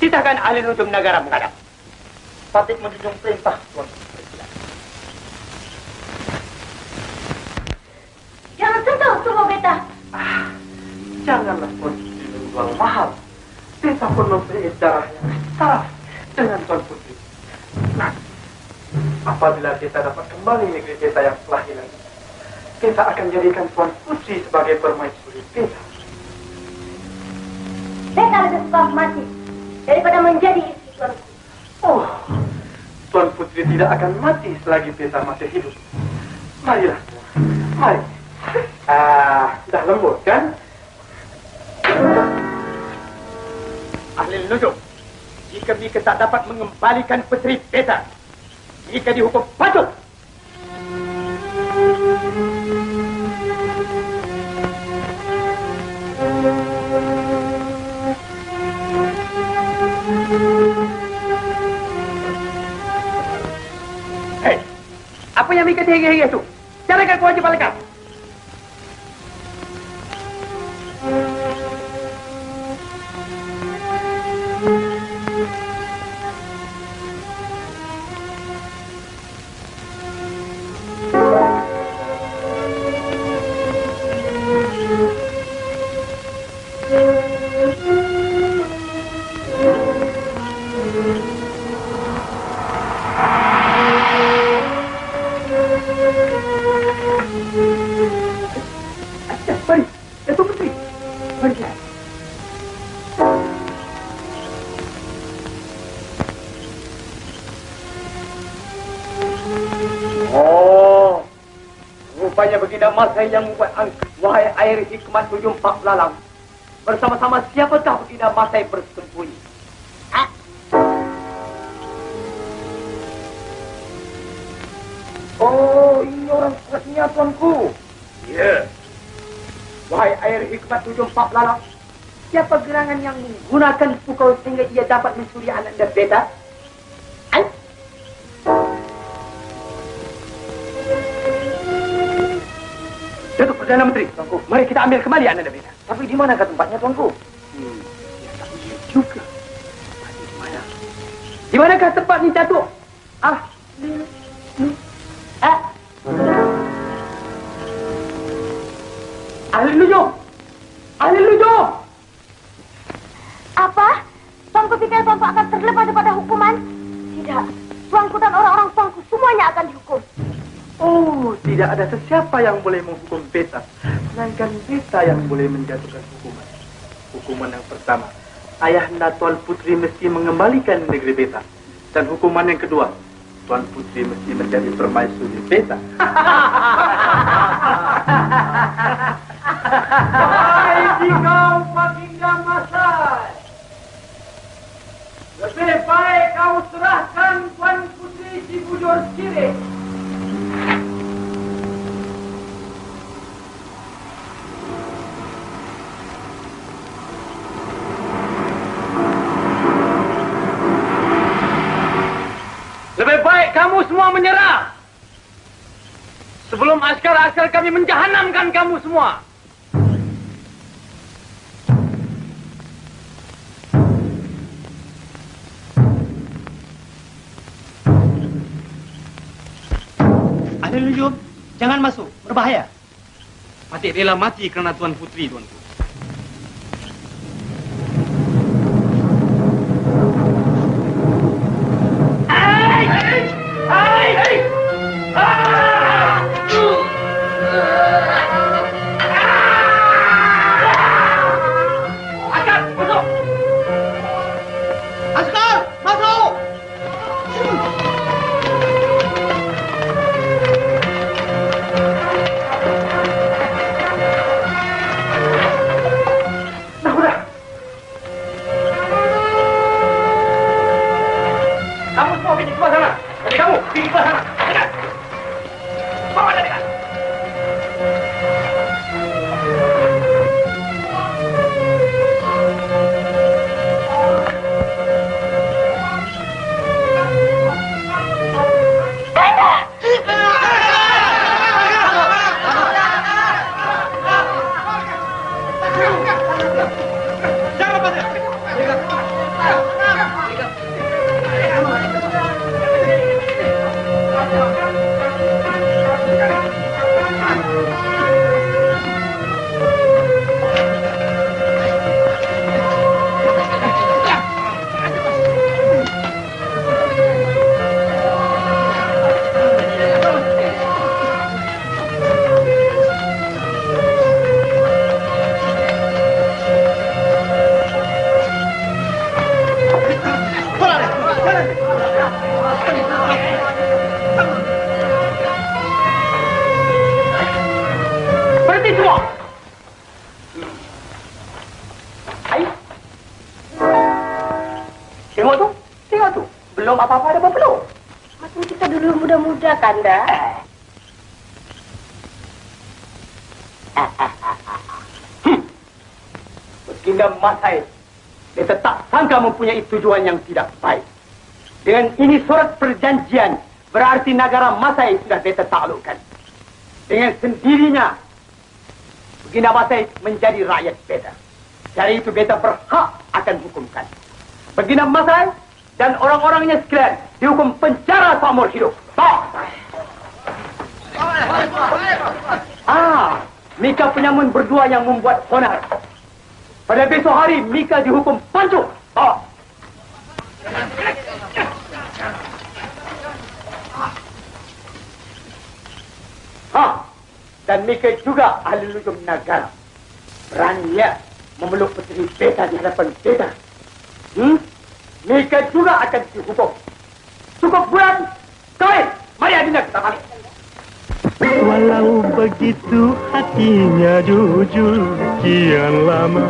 Titahkan ahli nujum negara menghadap. Patut menjunjung perintah, Tuan. Jangan sentuh tubuh Beta. Janganlah Tuan Putri menjual mahal. Beta pun mempunyai darah yang setara dengan Tuan Putri. Nah, apabila Beta dapat kembali negeri Beta yang telah hilang, Beta akan jadikan Tuan Putri sebagai permaisuri Beta. Beta lebih suka mati daripada menjadi istri tuanku. Oh, Tuan Putri tidak akan mati selagi Beta masih hidup. Marilah, mari. Dah lembut kan? Ahli nujum, jika Mika tak dapat mengembalikan putri Beta, Mika dihukum patung. Hei, apa yang Mika terhege-hege itu? Carakan kewajiban kau. Masai yang membuat angkat, wahai air hikmat nujum Pak Lalang. Bersama-sama siapakah Baginda Masai bersembunyi? Oh, ini orang suratnya, tuanku. Ya. Wahai air hikmat nujum Pak Lalang, siapa gerangan yang menggunakan pukau sehingga ia dapat mencuri Ananda Beta? Datuk Perdana Menteri, tuanku, mari kita ambil kembali Ananda Beta. Tapi di manakah tempatnya, tuanku? Ya tak boleh juga. Tapi di mana? Di manakah tempat ni, Datuk? Ahli nujum! Ahli nujum! Apa? Tuanku pikir tuanku akan terlepas daripada hukuman? Tidak. Tuanku dan orang-orang tuanku semuanya akan dihukum. Oh, tidak ada sesiapa yang boleh menghukum Beta, melainkan Beta yang boleh menjatuhkan hukuman. Hukuman yang pertama, Ayahanda Tuan Putri mesti mengembalikan negeri Beta. Dan hukuman yang kedua, Tuan Putri mesti menjadi permaisuri Beta. Hai kau Baginda Masai, lebih baik kau serahkan Tuan Putri Si Bujur Sirih. kamu semua menyerah. Sebelum askar-askar kami menjahanamkan kamu semua. Ahli nujum, jangan masuk, berbahaya. Mati rela mati kerana Tuan Putri, tuanku. Belum apa-apa ada belum? Macam kita dulu muda-muda, Kanda. Baginda Masai, beta tak sangka mempunyai tujuan yang tidak baik. Dengan ini surat perjanjian, berarti negara Masai sudah beta taklukkan. Dengan sendirinya, Baginda Masai menjadi rakyat beta. Dari itu beta berhak akan hukumkan. Baginda Masai dan orang-orangnya sekalian dihukum penjara seumur hidup. Mika penyamun berdua yang membuat onar. Pada besok hari Mika dihukum pancung. Dan Mika juga ahli nujum negara. Beraninya memeluk putri beta di hadapan beta. Mika juga akan dihukum. Cukup bulan, kawin. Mari adinda kita balik. Walau begitu hatinya jujur, kian lama,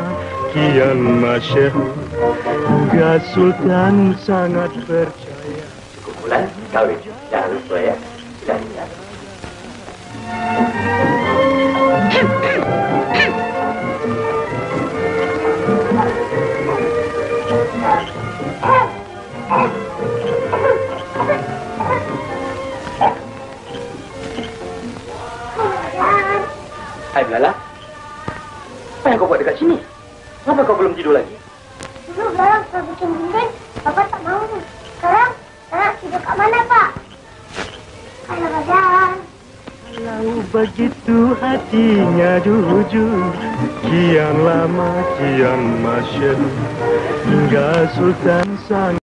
kian masyhur, Gak Sultan sangat percaya. Cukup bulan, kawin. Jangan lupa ya. Sudah ingat. Hai Belala, apa yang kau buat dekat sini? Kenapa kau belum tidur lagi? Dulu Belang sudah bikin bimbing, Bapak tak mau. Sekarang tidur kat mana, Pak? Kalau Badan. Walau begitu hatinya jujur, kian lama, kian masyhur, Gak Sultan sangat